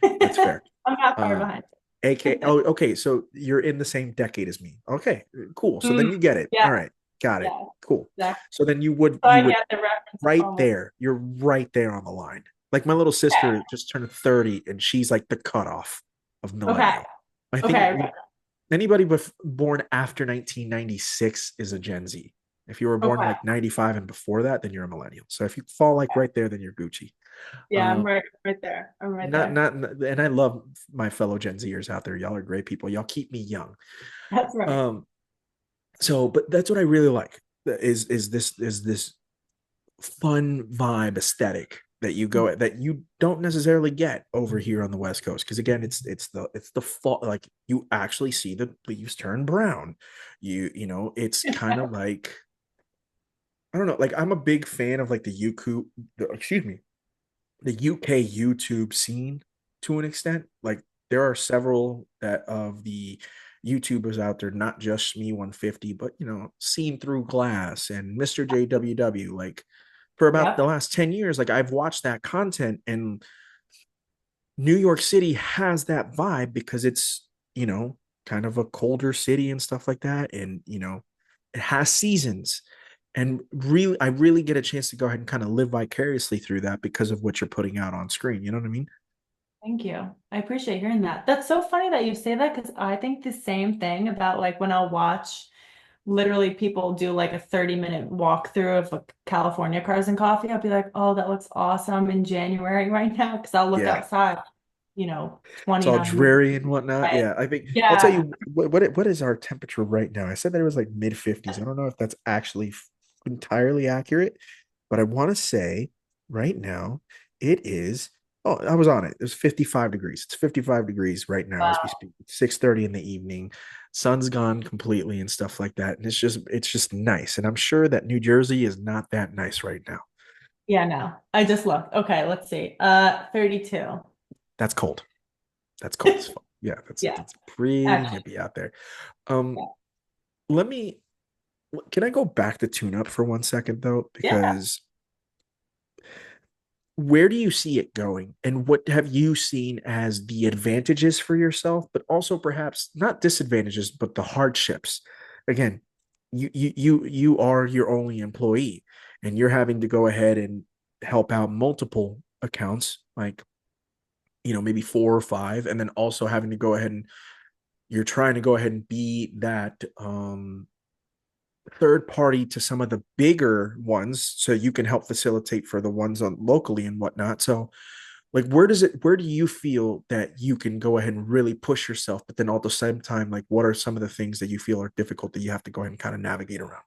That's that. fair. I'm not far Um, behind. AK. Oh, okay. So you're in the same decade as me. Okay, cool. So Mm, then you get it. yeah, All right, got it. yeah, Cool. exactly. So then So you I would get the reference of right almost. there. You're right there on the line. Like my little sister just turned 30, and she's like the cutoff of Okay, millennial. I think okay, okay, anybody born after 1996 is a Gen Z. If you were born okay. like 95 and before that, then you're a millennial. So if you fall like right there, then you're Gucci. Yeah, Uh, I'm right there. I'm right not, there. not, and I love my fellow Gen Zers out there. Y'all are great people. Y'all keep me young. That's right. Um, but that's what I really like is this fun vibe aesthetic that you don't necessarily get over here on the West Coast. Because again, it's the fall, like you actually see the leaves turn brown. It's kind of like, I don't know, like I'm a big fan of like excuse me, the UK YouTube scene to an extent. Like there are several that of the YouTubers out there, not just me 150, but Seen Through Glass and Mr. JWW. Like for about the Yep. last 10 years, like I've watched that content, and New York City has that vibe because it's, kind of a colder city and stuff like that. And, it has seasons. And really, I really get a chance to go ahead and kind of live vicariously through that because of what you're putting out on screen. You know what I mean? Thank you. I appreciate hearing that. That's so funny that you say that because I think the same thing about like when I'll watch literally people do like a 30-minute walkthrough of like California Cars and Coffee. I'll be like, oh, that looks awesome in January right now because I'll look Yeah. outside, It's all 29 degrees. dreary and whatnot. Right? Yeah. I think I'll tell Yeah. you what is our temperature right now. I said that it was like mid 50s. I don't know if that's actually entirely accurate, but I want to say right now it is. Oh, I was on it. It was 55 degrees. It's 55 degrees right now as we Wow. speak. It's 6:30 in the evening. Sun's gone completely and stuff like that. And it's just nice. And I'm sure that New Jersey is not that nice right now. Yeah, no. I just looked. Okay, let's see. 32. That's cold. That's cold as fuck. Yeah, that's Yeah, that's pretty actually. nippy out there. Um, Yeah. let me can I go back to tune up for 1 second though? Yeah. Because where do you see it going? And what have you seen as the advantages for yourself, but also perhaps not disadvantages, but the hardships? Again, you are your only employee, and you're having to go ahead and help out multiple accounts, like maybe four or five, and then also having to go ahead and you're trying to go ahead and be that third party to some of the bigger ones so you can help facilitate for the ones on locally and whatnot. So like where do you feel that you can go ahead and really push yourself, but then at the same time, like what are some of the things that you feel are difficult that you have to go ahead and kind of navigate around?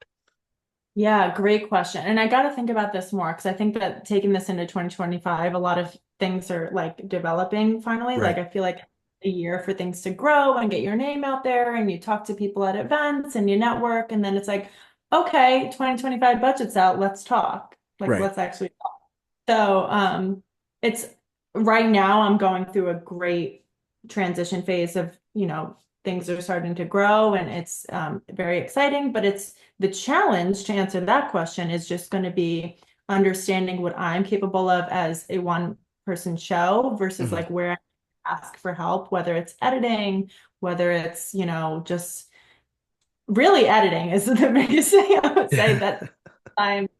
Yeah, great question. And I got to think about this more because I think that taking this into 2025, a lot of things are like developing finally. Like Right. I feel like a year for things to grow and get your name out there and you talk to people at events and you network and then it's like, okay, 2025 budget's out, let's talk. Like Right. let's actually talk. So, it's right now I'm going through a great transition phase of, things are starting to grow and it's very exciting. But it's the challenge to answer that question is just going to be understanding what I'm capable of as a one person show versus Mhm. like where I ask for help, whether it's editing, whether it's, just really editing is the biggest thing I would say that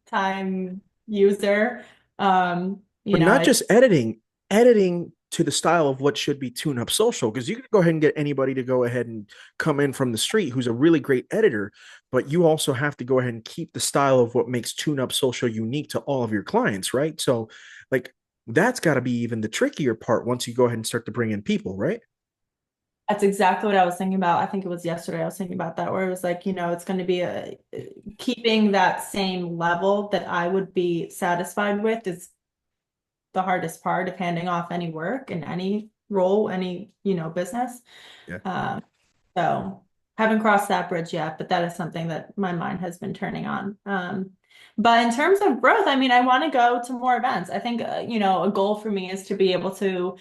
time user. But not It's just editing, editing to the style of what should be tune up social. Because you can go ahead and get anybody to go ahead and come in from the street who's a really great editor, but you also have to go ahead and keep the style of what makes tune up social unique to all of your clients, right? So, like, that's got to be even the trickier part once you go ahead and start to bring in people, right? That's exactly what I was thinking about. I think it was yesterday I was thinking about that, where it was like, it's going to be keeping that same level that I would be satisfied with is the hardest part of handing off any work in any role, any, business. Yeah. Um, so haven't crossed that bridge yet, but that is something that my mind has been turning on. But in terms of growth, I mean, I want to go to more events. I think, a goal for me is to be able to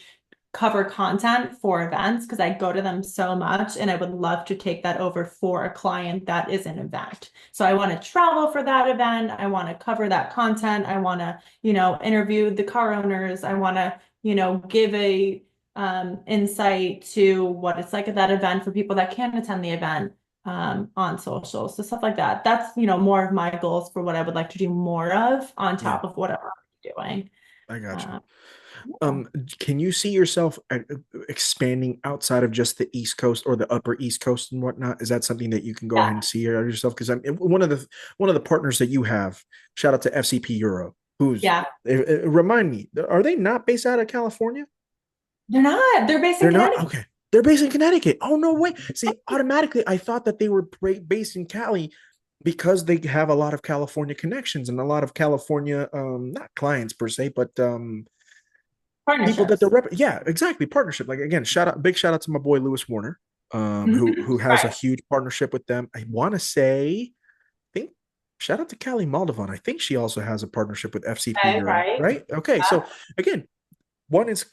cover content for events because I go to them so much and I would love to take that over for a client that is an event. So I want to travel for that event. I want to cover that content. I want to, interview the car owners. I want to, give a insight to what it's like at that event for people that can't attend the event on social. So stuff like that. That's, more of my goals for what I would like to do more of on Yeah, top of what I'm doing. I got you. Um, Um, can you see yourself expanding outside of just the East Coast or the Upper East Coast and whatnot? Is that something that you can go ahead yeah. and see yourself? Because I'm one of the partners that you have. Shout out to FCP Euro, who's Yeah. remind me, are they not based out of California? They're not. They're based in They're not. Connecticut. Okay, they're based in Connecticut. Oh no way! See, automatically I thought that they were based in Cali because they have a lot of California connections and a lot of California, not clients per se, but people that they're Partnerships. yeah, exactly, partnership. Like again, big shout out to my boy Lewis Warner, Mhm. who has a Right. huge partnership with them. I want to say, I think shout out to Callie Moldovan. I think she also has a partnership with FCP Okay, Euro, right. right? Okay, so Yeah. again, one is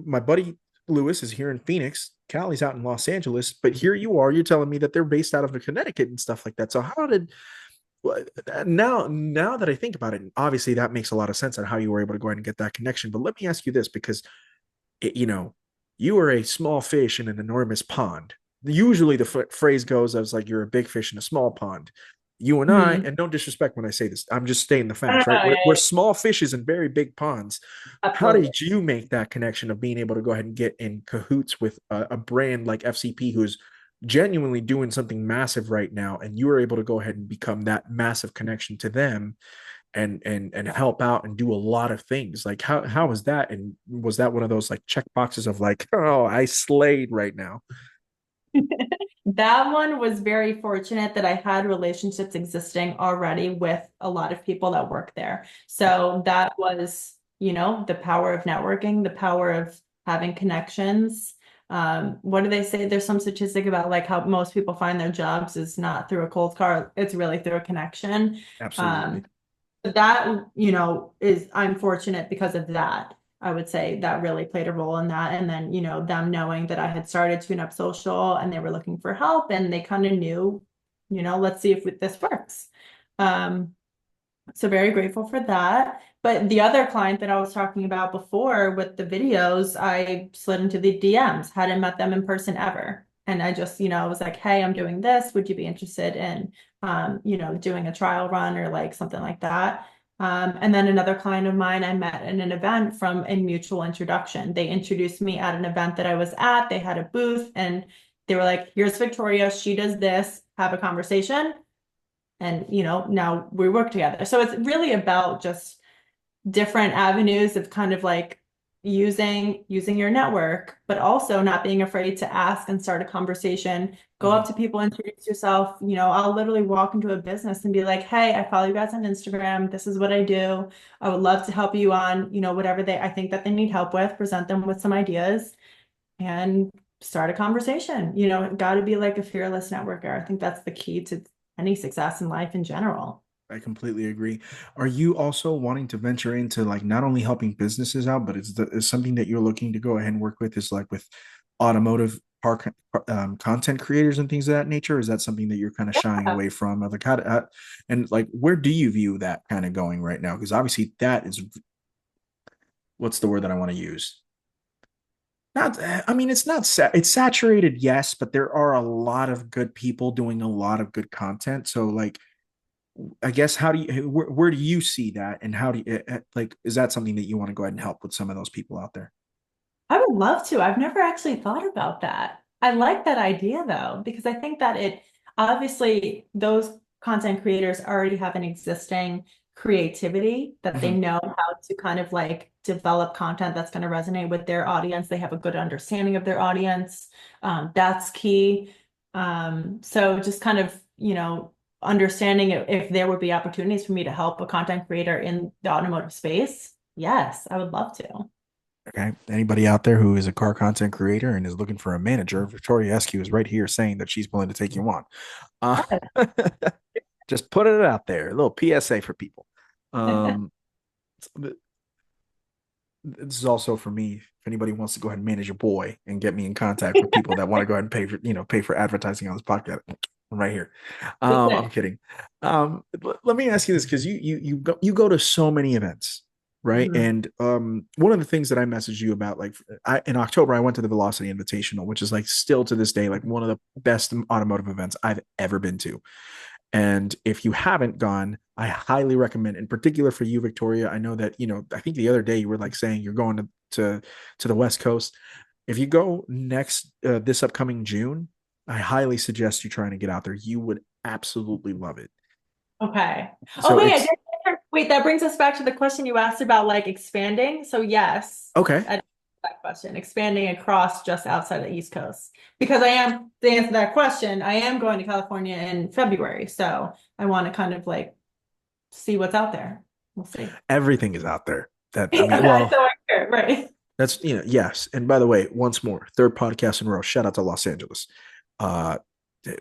my buddy Lewis is here in Phoenix. Callie's out in Los Angeles, but here you are. You're telling me that they're based out of Connecticut and stuff like that. So how did well, now that I think about it, obviously that makes a lot of sense on how you were able to go ahead and get that connection. But let me ask you this, because it, you are a small fish in an enormous pond. Usually the phrase goes as like you're a big fish in a small pond. You and I, Mhm. and don't disrespect when I say this, I'm just stating the No, no, facts, right? no, We're yeah, small fishes in very big ponds. How absolutely. did you make that connection of being able to go ahead and get in cahoots with a brand like FCP who's genuinely doing something massive right now, and you were able to go ahead and become that massive connection to them and help out and do a lot of things. Like how was that? And was that one of those like check boxes of like, oh, I slayed right now? That one was very fortunate that I had relationships existing already with a lot of people that work there. So that was, the power of networking, the power of having connections. What do they say? There's some statistic about like how most people find their jobs is not through a cold call, it's really through a connection. Absolutely. Um, that, is I'm fortunate because of that. I would say that really played a role in that. And then, them knowing that I had started Tune Up Social and they were looking for help and they kind of knew, let's see if this works. Um, so very grateful for that. But the other client that I was talking about before with the videos, I slid into the DMs, hadn't met them in person ever. And I just, I was like, hey, I'm doing this. Would you be interested in, doing a trial run or like something like that? And then another client of mine I met in an event from a mutual introduction. They introduced me at an event that I was at. They had a booth and they were like, here's Victoria. She does this. Have a conversation and now we work together. So it's really about just different avenues of kind of like using your network, but also not being afraid to ask and start a conversation. Go Mhm. up to people, introduce yourself. I'll literally walk into a business and be like, hey, I follow you guys on Instagram. This is what I do. I would love to help you on, whatever I think that they need help with, present them with some ideas and start a conversation. Got to be like a fearless networker. I think that's the key to any success in life in general. I completely agree. Are you also wanting to venture into like not only helping businesses out, but is something that you're looking to go ahead and work with is like with automotive content creators and things of that nature? Or is that something that you're kind of shying Yeah. away from? Like, and like, where do you view that kind of going right now? Because obviously, that is what's the word that I want to use? Not, I mean, it's not, it's saturated, yes, but there are a lot of good people doing a lot of good content. So, like, I guess, how do you, where do you see that? And how do you, like, is that something that you want to go ahead and help with some of those people out there? I would love to. I've never actually thought about that. I like that idea though, because I think that it obviously those content creators already have an existing creativity that they Mhm. know how to kind of like develop content that's going to resonate with their audience. They have a good understanding of their audience. That's key. So just kind of, understanding if there would be opportunities for me to help a content creator in the automotive space. Yes, I would love to. Okay. Anybody out there who is a car content creator and is looking for a manager, Victoria Eskew is right here saying that she's willing to take you on. Uh, just put it out there, a little PSA for people. Um, this is also for me. If anybody wants to go ahead and manage your boy and get me in contact with people that want to go ahead and pay for advertising on this podcast, I'm right here. I'm kidding. Let me ask you this, because you go to so many events, right? Mhm. And one of the things that I messaged you about, like, in October, I went to the Velocity Invitational, which is like still to this day like one of the best automotive events I've ever been to. And if you haven't gone, I highly recommend, in particular for you, Victoria. I know that, I think the other day you were like saying you're going to the West Coast. If you go next this upcoming June, I highly suggest you trying to get out there. You would absolutely love it. Okay. Oh, So wait, it's wait, that brings us back to the question you asked about like expanding. So yes, okay. I that question, expanding across just outside the East Coast. Because I am, to answer that question, I am going to California in February. So I want to kind of like see what's out there. We'll see. Everything is out there. That, I mean, Okay, well, so I hear, right. that's, yes. And by the way, once more, third podcast in a row. Shout out to Los Angeles. Uh,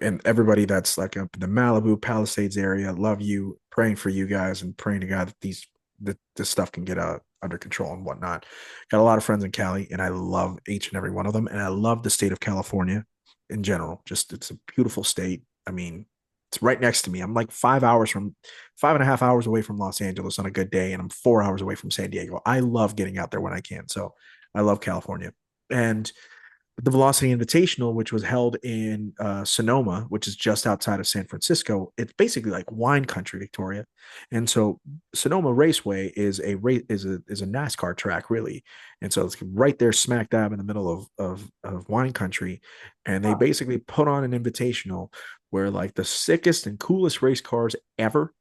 and everybody that's like up in the Malibu Palisades area, love you, praying for you guys, and praying to God that this stuff can get under control and whatnot. Got a lot of friends in Cali, and I love each and every one of them, and I love the state of California in general. Just, it's a beautiful state. I mean, it's right next to me. I'm like 5.5 hours away from Los Angeles on a good day, and I'm 4 hours away from San Diego. I love getting out there when I can, so I love California. And the Velocity Invitational, which was held in Sonoma, which is just outside of San Francisco, it's basically like wine country, Victoria. And so Sonoma Raceway is a NASCAR track, really. And so it's right there, smack dab in the middle of wine country. And they Oh, basically put on an invitational where like the sickest and coolest race cars ever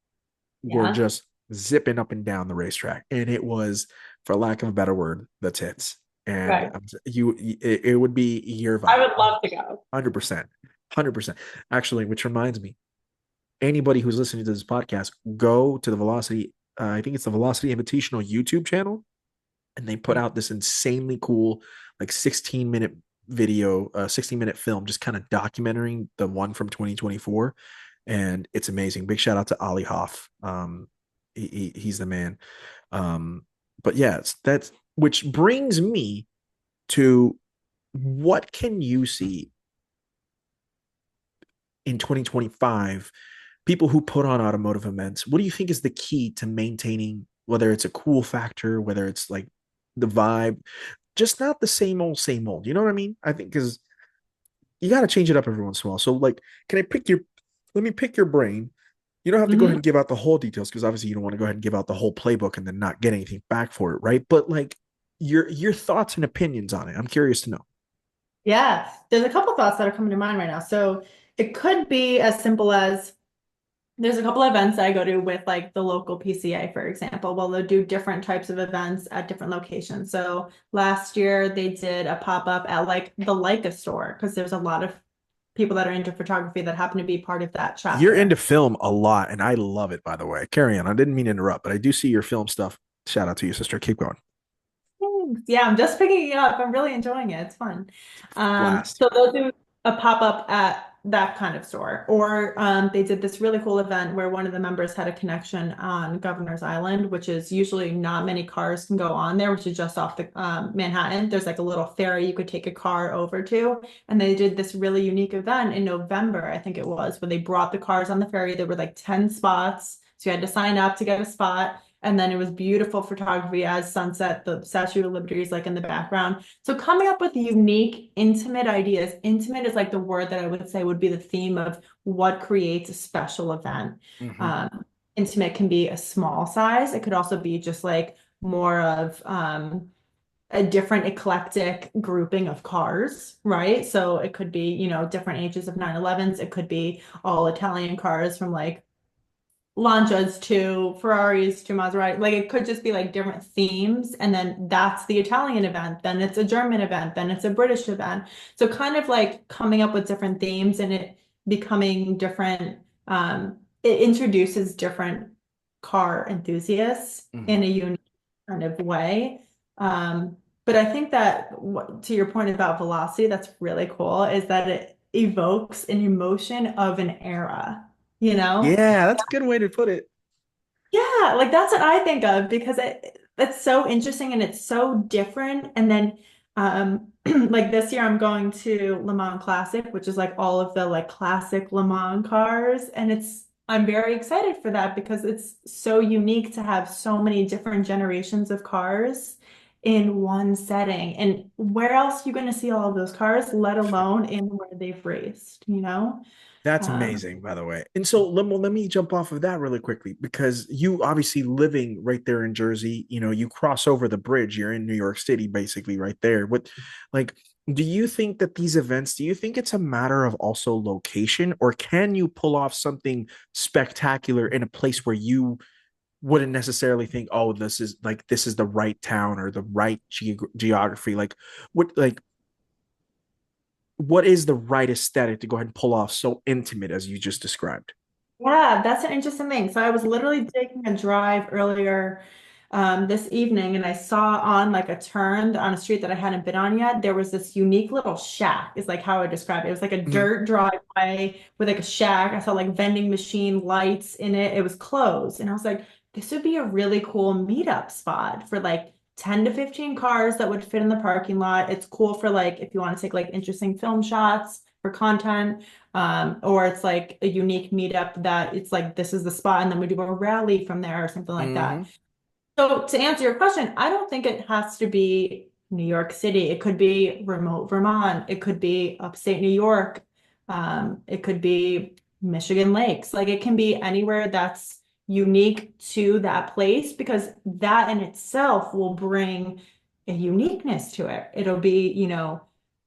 were yeah. just zipping up and down the racetrack, and it was, for lack of a better word, the tits. And Right. it would be your I vibe, would love to go. 100%, 100%. Actually, which reminds me, anybody who's listening to this podcast, go to the Velocity. I think it's the Velocity Invitational YouTube channel, and they put out this insanely cool, like 16-minute video, 16-minute film, just kind of documenting the one from 2024, and it's amazing. Big shout out to Ollie Hoff. He's the man. Um, but yes, that's, which brings me to, what can you see in 2025, people who put on automotive events? What do you think is the key to maintaining, whether it's a cool factor, whether it's like the vibe, just not the same old? You know what I mean? I think because you got to change it up every once in a while. So, like, can I pick your, let me pick your brain. You don't have to go ahead Mhm. and give out the whole details, because obviously you don't want to go ahead and give out the whole playbook and then not get anything back for it, right? But like, your thoughts and opinions on it. I'm curious to know. Yeah, there's a couple thoughts that are coming to mind right now. So it could be as simple as there's a couple of events I go to with like the local PCA, for example. Well, they'll do different types of events at different locations. So last year they did a pop-up at like the Leica store because there's a lot of people that are into photography that happen to be part of that You're into chapter. film a lot, and I love it, by the way. Carry on. I didn't mean to interrupt, but I do see your film stuff. Shout out to you, sister. Keep going. Thanks. Yeah, I'm just picking it up. I'm really enjoying it. It's fun. Blast. So they'll do a pop-up at that kind of store. Or they did this really cool event where one of the members had a connection on Governor's Island, which is usually not many cars can go on there, which is just off the Manhattan. There's like a little ferry you could take a car over to. And they did this really unique event in November, I think it was, where they brought the cars on the ferry. There were like 10 spots. So you had to sign up to get a spot. And then it was beautiful photography as sunset, the Statue of Liberty is like in the background. So coming up with unique, intimate ideas. Intimate is like the word that I would say would be the theme of what creates a special event. Mm-hmm. Intimate can be a small size. It could also be just like more of a different eclectic grouping of cars, right? So it could be, different ages of 911s. It could be all Italian cars from like Lancias to Ferraris to Maserati. Like it could just be like different themes. And then that's the Italian event. Then it's a German event. Then it's a British event. So kind of like coming up with different themes and it becoming different. It introduces different car enthusiasts in Mm-hmm. a unique kind of way. But I think that to your point about velocity, that's really cool, is that it evokes an emotion of an era, you know? Yeah, that's a good way to put it. Yeah, like that's what I think of because that's so interesting and it's so different. And then like this year I'm going to Le Mans Classic, which is like all of the like classic Le Mans cars. And I'm very excited for that because it's so unique to have so many different generations of cars in one setting. And where else are you going to see all of those cars, let alone in where they've raced, you know? That's Um, amazing, by the way. And so let me jump off of that really quickly because you obviously living right there in Jersey, you cross over the bridge, you're in New York City, basically right there. Like, do you think that these events, do you think it's a matter of also location, or can you pull off something spectacular in a place where you wouldn't necessarily think, oh, this is the right town or the right geography? What is the right aesthetic to go ahead and pull off so intimate as you just described? Yeah, that's an interesting thing. So I was literally taking a drive earlier this evening and I saw on like a turn on a street that I hadn't been on yet, there was this unique little shack, is like how I describe it. It was like a Mhm. dirt driveway with like a shack. I saw like vending machine lights in it. It was closed. And I was like, this would be a really cool meetup spot for like 10 to 15 cars that would fit in the parking lot. It's cool for like if you want to take like interesting film shots for content. Or it's like a unique meetup that it's like this is the spot and then we do a rally from there or something like that. Mhm. So to answer your question, I don't think it has to be New York City. It could be remote Vermont. It could be upstate New York. It could be Michigan Lakes. Like it can be anywhere that's unique to that place because that in itself will bring a uniqueness to it. It'll be,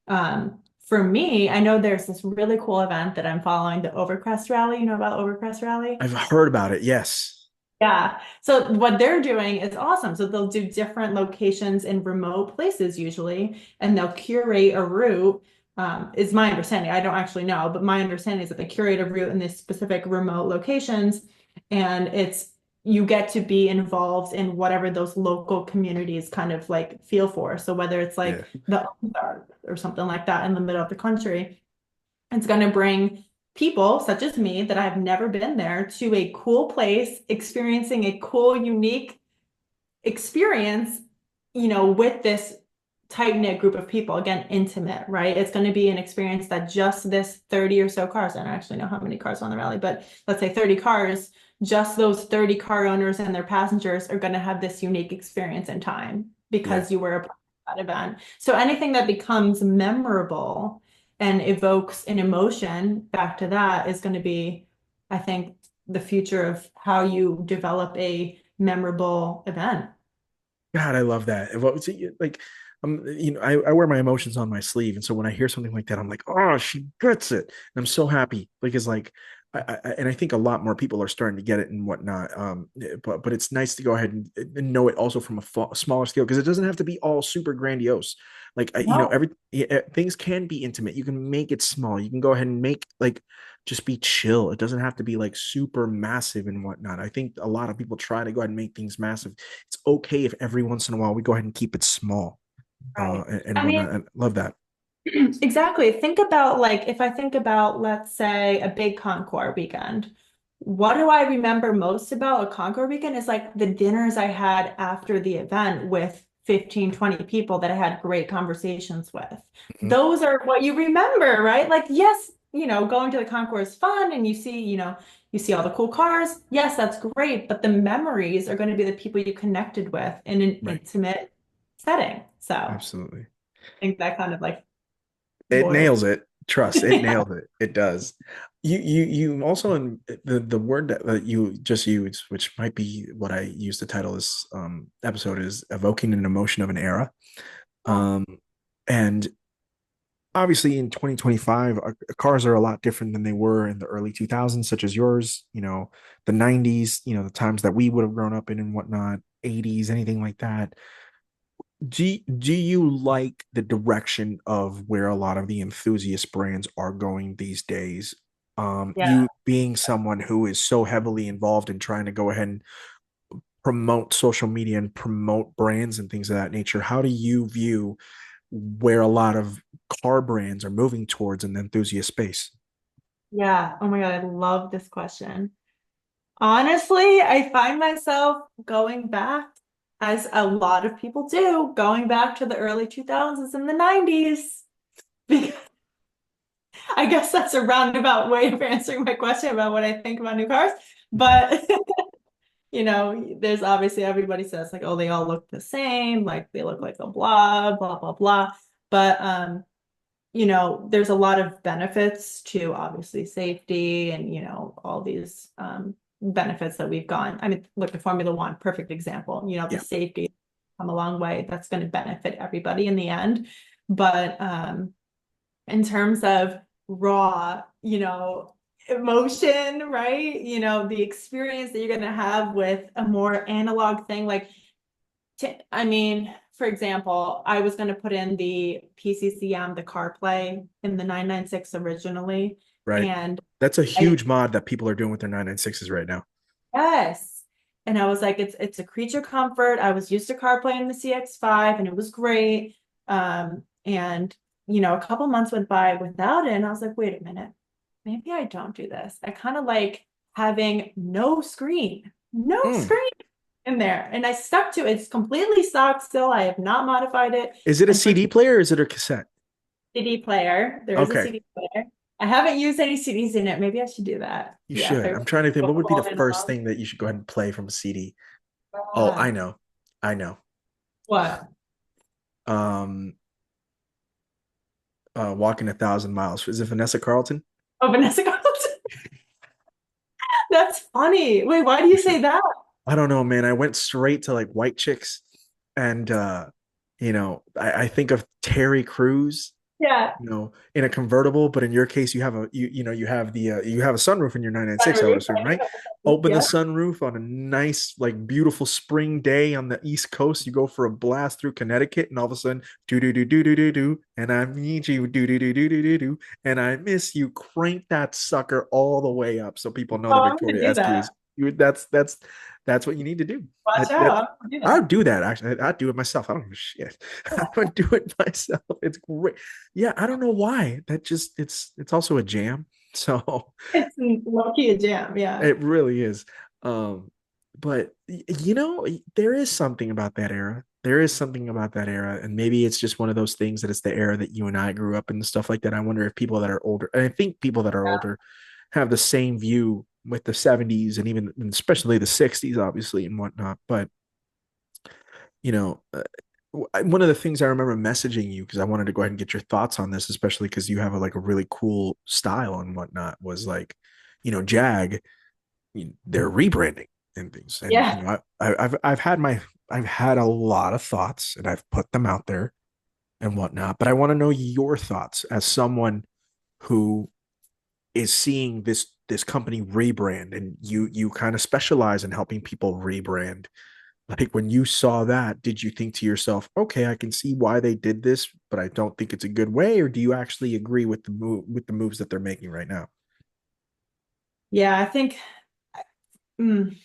for me, I know there's this really cool event that I'm following, the Overcrest Rally. You know about Overcrest Rally? I've heard about it. Yes. Yeah. So what they're doing is awesome. So they'll do different locations in remote places usually, and they'll curate a route. Is my understanding. I don't actually know, but my understanding is that they curate a route in these specific remote locations, and you get to be involved in whatever those local communities kind of like feel for. So whether it's Yeah. like the Ozarks or something like that in the middle of the country, it's going to bring people such as me that I've never been there to a cool place, experiencing a cool, unique experience, with this tight-knit group of people. Again, intimate, right? It's going to be an experience that just this 30 or so cars, I don't actually know how many cars are on the rally, but let's say 30 cars, just those 30 car owners and their passengers are going to have this unique experience in time Yeah. because you were a part of that event. So anything that becomes memorable and evokes an emotion back to that is going to be, I think, the future of how you develop a memorable event. God, I love that. Like, I wear my emotions on my sleeve, and so when I hear something like that, I'm like, oh, she gets it, and I'm so happy because like, and I think a lot more people are starting to get it and whatnot. But it's nice to go ahead and know it also from a smaller scale because it doesn't have to be all super grandiose. Like, No, things can be intimate. You can make it small. You can go ahead and make like just be chill. It doesn't have to be like super massive and whatnot. I think a lot of people try to go ahead and make things massive. It's okay if every once in a while we go ahead and keep it small right. and I mean, whatnot. And love that. Exactly. Think about like if I think about, let's say, a big Concord weekend. What do I remember most about a Concord weekend is like the dinners I had after the event with 15, 20 people that I had great conversations with. Mhm. Those are what you remember, right? Like, yes, going to the Concord is fun and you see all the cool cars. Yes, that's great, but the memories are going to be the people you connected with in an Right. intimate setting. So I Absolutely. think that kind of like It boils. nails it. Trust, it nailed it. It does. You also in the word that you just used, which might be what I use to title this episode, is evoking an emotion of an era. Yeah. Um, and obviously in 2025, cars are a lot different than they were in the early 2000s, such as yours. The 90s. The times that we would have grown up in and whatnot. 80s, anything like that. Do you like the direction of where a lot of the enthusiast brands are going these days? Yeah. You being someone who is so heavily involved in trying to go ahead and promote social media and promote brands and things of that nature, how do you view where a lot of car brands are moving towards in the enthusiast space? Yeah. Oh my God, I love this question. Honestly, I find myself going back, as a lot of people do, going back to the early 2000s and the 90s. Because I guess that's a roundabout way of answering my question about what I think about new cars. But there's obviously everybody says like, oh, they all look the same, like they look like a blah, blah, blah, blah. But there's a lot of benefits to obviously safety and, all these benefits that we've gone. I mean, look, the Formula One, perfect example. The Yeah. safety come a long way. That's going to benefit everybody in the end. But in terms of raw, emotion, right? The experience that you're going to have with a more analog thing, like I mean, for example, I was going to put in the PCCM, the CarPlay in the 996 originally. Right. And That's a I, huge mod that people are doing with their 996s right now. yes. And I was like, it's a creature comfort. I was used to CarPlay in the CX-5 and it was great. And a couple months went by without it. And I was like, wait a minute, maybe I don't do this. I kind of like having no Mm. screen in there. And I stuck to it. It's completely stock still. I have not modified it. Is it a And for CD player or is it a cassette? CD player, there is a Okay. CD player. I haven't used any CDs in it. Maybe I should do that. You Yeah, if should. I I'm trying to think what would be the go first analog. thing that you should go ahead and play from a CD. Oh, I God. know. I know. What? Um Walking 1,000 miles. Is it Vanessa Carlton? Oh, Vanessa Carlton. That's funny. Wait, why do You you should. say that? I don't know, man. I went straight to like white chicks and I think of Terry Crews, Yeah. in a convertible, but in your case, you have a sunroof in your 996, I would Sunroof. assume, right? Open the Yeah. sunroof on a nice, like beautiful spring day on the East Coast. You go for a blast through Connecticut, and all of a sudden, do do do do do do do, and I need you, do do do do do do do, and I miss you. Crank that sucker all the way up so people know Oh, that I'm gonna Victoria do Eskew that. is you. That's what you need to do. Watch That out. I'm gonna do I'll that. do that actually. I'd do it myself. I don't give a shit. I would do it myself. It's great. Yeah, I don't know why. That just it's also a jam. So It's low-key a jam. Yeah. it really is. But there is something about that era. There is something about that era, and maybe it's just one of those things that it's the era that you and I grew up in and stuff like that. I wonder if people that are older, and I think people that are older have the same view with the 70s and even and especially the 60s, obviously, and whatnot. But you know, one of the things I remember messaging you because I wanted to go ahead and get your thoughts on this, especially because you have a really cool style and whatnot, was like, Jag, they're rebranding and things, and Yeah. I've had a lot of thoughts and I've put them out there and whatnot, but I want to know your thoughts as someone who is seeing this company rebrand, and you kind of specialize in helping people rebrand. Like when you saw that, did you think to yourself, okay, I can see why they did this, but I don't think it's a good way? Or do you actually agree with the moves that they're making right now? Yeah, I think mhm.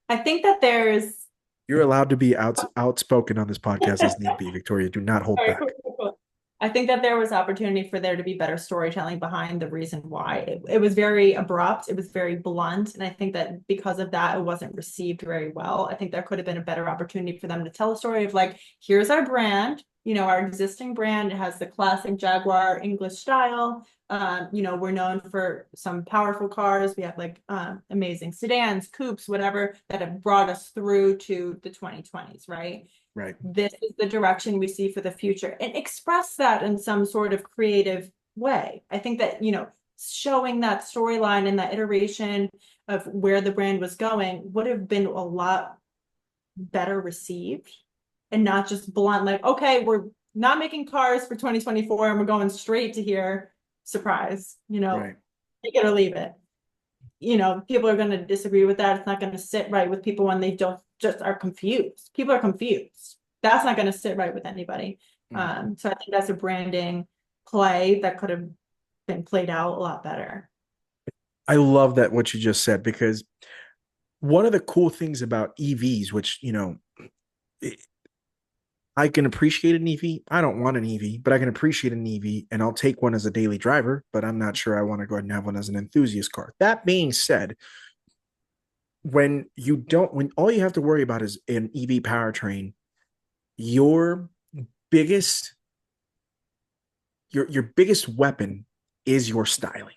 I think that there's You're allowed to be outspoken on this podcast as need be, Victoria. Do not hold all right, cool, back. cool, cool. I think that there was opportunity for there to be better storytelling behind the reason why. It was very abrupt, it was very blunt. And I think that because of that, it wasn't received very well. I think there could have been a better opportunity for them to tell a story of like, here's our brand, our existing brand. It has the classic Jaguar English style. We're known for some powerful cars. We have like amazing sedans, coupes, whatever that have brought us through to the 2020s, right? Right. This is the direction we see for the future, and express that in some sort of creative way. I think that, showing that storyline and that iteration of where the brand was going would have been a lot better received and not just blunt, like, okay, we're not making cars for 2024 and we're going straight to here. Surprise, Right. take it or leave it. People are going to disagree with that. It's not going to sit right with people when they don't just are confused. People are confused. That's not going to sit right with anybody. Mm. So I think that's a branding play that could have been played out a lot better. I love that what you just said, because one of the cool things about EVs, which, I can appreciate an EV. I don't want an EV, but I can appreciate an EV and I'll take one as a daily driver, but I'm not sure I want to go ahead and have one as an enthusiast car. That being said, when all you have to worry about is an EV powertrain, your biggest your biggest weapon is your styling,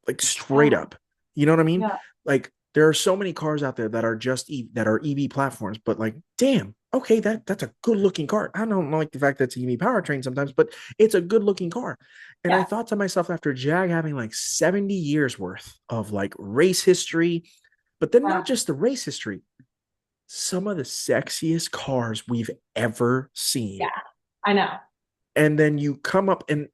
like straight Yeah, up. You know what I mean? yeah, Like there are so many cars out there that are that are EV platforms, but like, damn, okay, that's a good looking car. I don't like the fact that it's EV powertrain sometimes, but it's a good looking car. And I yeah, thought to myself, after Jag having like 70 years worth of like race history, but then not yeah, just the race history, some of the sexiest cars we've ever seen. yeah. I know. And then you come up and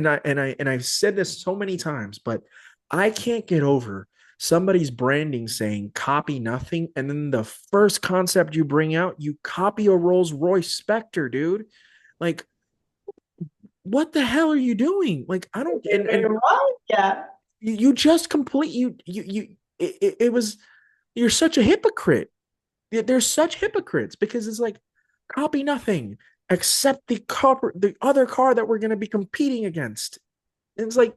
I've said this so many times, but I can't get over somebody's branding saying copy nothing, and then the first concept you bring out, you copy a Rolls Royce Spectre, dude. Like, what the hell are you doing? Like, I don't. And Yeah. you just complete it was, you're such a hypocrite. They're such hypocrites because it's like, copy nothing except the other car that we're going to be competing against. And it's like,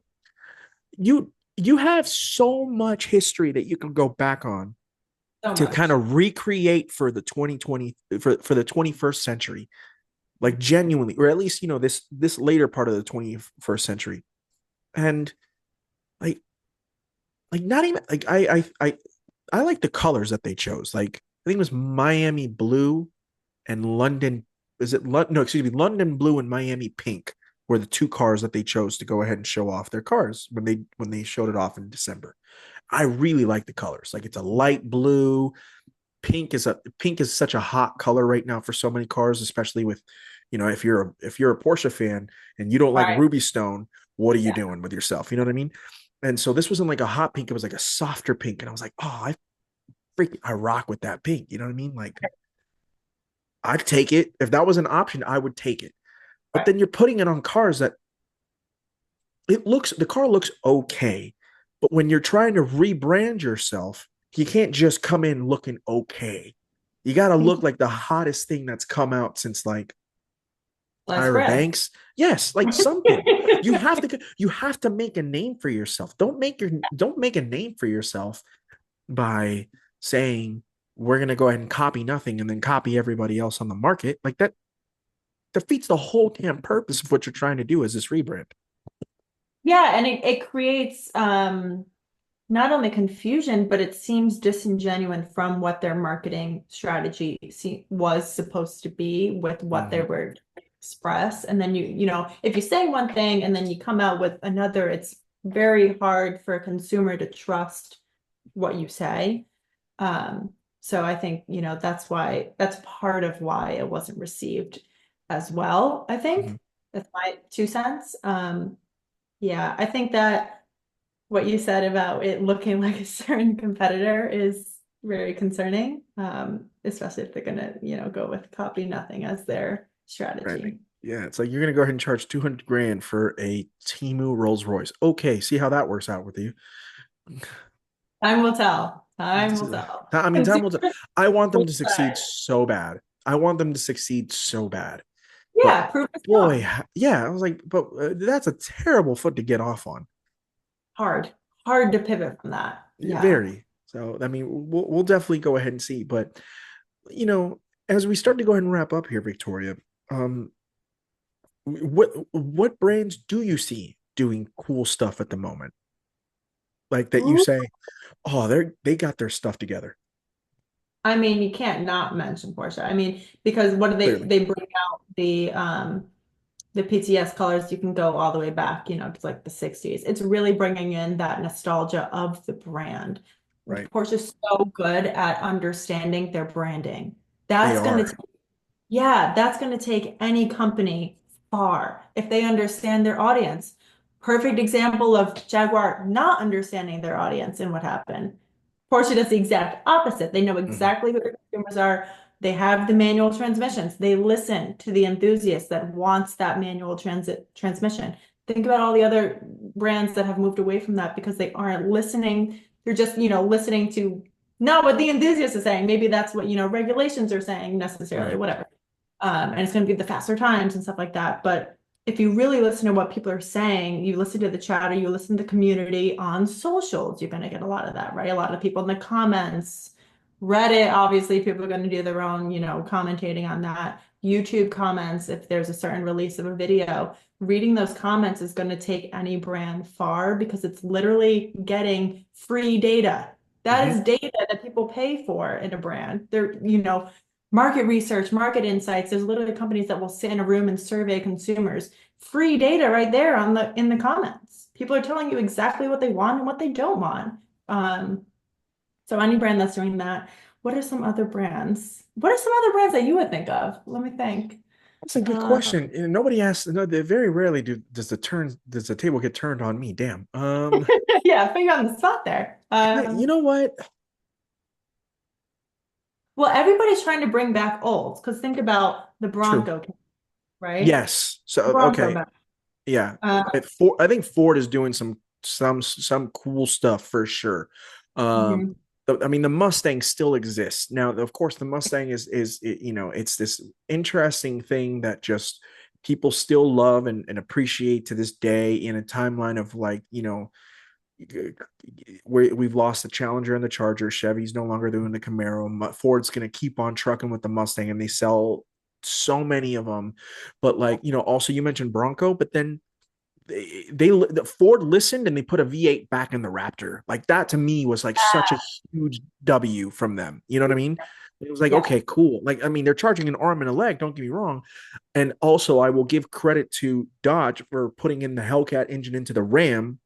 you have so much history that you can go back on So to kind much. of recreate for the 2020, for the 21st century, like genuinely, or at least this later part of the 21st century. And like not even like I like the colors that they chose. Like I think it was Miami blue and London. Is it London? No, excuse me. London blue and Miami pink were the two cars that they chose to go ahead and show off their cars when they showed it off in December. I really like the colors. Like it's a light blue. Pink is such a hot color right now for so many cars, especially with, if you're a Porsche fan and you don't like Right. Ruby Stone, what are you Yeah. doing with yourself? You know what I mean? And so this wasn't like a hot pink; it was like a softer pink, and I was like, oh, I rock with that pink. You know what I mean? Like I'd take it if that was an option. I would take it. But Right. then you're putting it on cars that the car looks okay, but when you're trying to rebrand yourself, you can't just come in looking okay. You got to look like the hottest thing that's come out since like Let's Tyra rip. Banks. Yes, like something. You have to make a name for yourself. Don't make a name for yourself by saying we're going to go ahead and copy nothing and then copy everybody else on the market. Like that defeats the whole damn purpose of what you're trying to do as this rebrand. Yeah, and it creates not only confusion, but it seems disingenuous from what their marketing strategy was supposed to be with what they Mm-hmm. were express. And then if you say one thing and then you come out with another, it's very hard for a consumer to trust what you say. So I think, that's part of why it wasn't received as well, I Mm-hmm. think. That's my 2 cents. Yeah, I think that what you said about it looking like a certain competitor is very concerning, especially if they're gonna, go with copy nothing as their Branding. strategy. Yeah, it's like you're gonna go ahead and charge 200 grand for a Timu Rolls Royce. Okay, see how that works out with you. Time will tell. Time will tell. I mean, time will tell. Consumers I want them will to decide. succeed so bad. I want them to succeed so bad. But Yeah, prove us boy, wrong. yeah, I was like, but that's a terrible foot to get off on. Hard, hard to pivot from that. Yeah. Very. So, I mean, we'll definitely go ahead and see. But, you know, as we start to go ahead and wrap up here, Victoria, um, what brands do you see doing cool stuff at the moment? Like that you Ooh. say, oh, they got their stuff together. I mean, you can't not mention Porsche. I mean, because what do Clearly. they bring out the PTS colors, you can go all the way back, to like the 60s. It's really bringing in that nostalgia of the brand. Right. Porsche's so good at understanding their branding. They That's going are. to Yeah, that's going to take any company far if they understand their audience. Perfect example of Jaguar not understanding their audience and what happened. Porsche does the exact opposite. They know Mhm. exactly who their consumers are. They have the manual transmissions. They listen to the enthusiast that wants that manual transit transmission. Think about all the other brands that have moved away from that because they aren't listening. They're just, listening to not what the enthusiast is saying. Maybe that's what, regulations are saying necessarily, Right. whatever. And it's going to be the faster times and stuff like that. But if you really listen to what people are saying, you listen to the chatter, you listen to the community on socials, you're going to get a lot of that, right? A lot of people in the comments, Reddit, obviously, people are going to do their own, commentating on that. YouTube comments, if there's a certain release of a video, reading those comments is going to take any brand far because it's literally getting free data. That Hmm. is data that people pay for in a brand. They're, market research, market insights. There's literally companies that will sit in a room and survey consumers. Free data right there on the in the comments. People are telling you exactly what they want and what they don't want. Um, so any brand that's doing that, what are some other brands? What are some other brands that you would think of? Let me think. That's a good Uh, question. Nobody asks. No, they very rarely does the table get turned on me. Damn. yeah, put you on the spot there. You know what? Well, everybody's trying to bring back olds because think about the True. Bronco, right? Yes. So The Bronco okay. back. Yeah. Uh, I think Ford is doing some cool stuff for sure. Um, mhm. I mean, the Mustang still exists now. Of course, the Mustang it's this interesting thing that just people still love and appreciate to this day in a timeline of like we've lost the Challenger and the Charger. Chevy's no longer doing the Camaro. Ford's going to keep on trucking with the Mustang, and they sell so many of them. But like also you mentioned Bronco, but then the Ford listened and they put a V8 back in the Raptor. Like that to me was like such a huge W from them. You know what I mean? It was like, Yeah. okay, cool. Like, I mean, they're charging an arm and a leg, don't get me wrong. And also, I will give credit to Dodge for putting in the Hellcat engine into the Ram.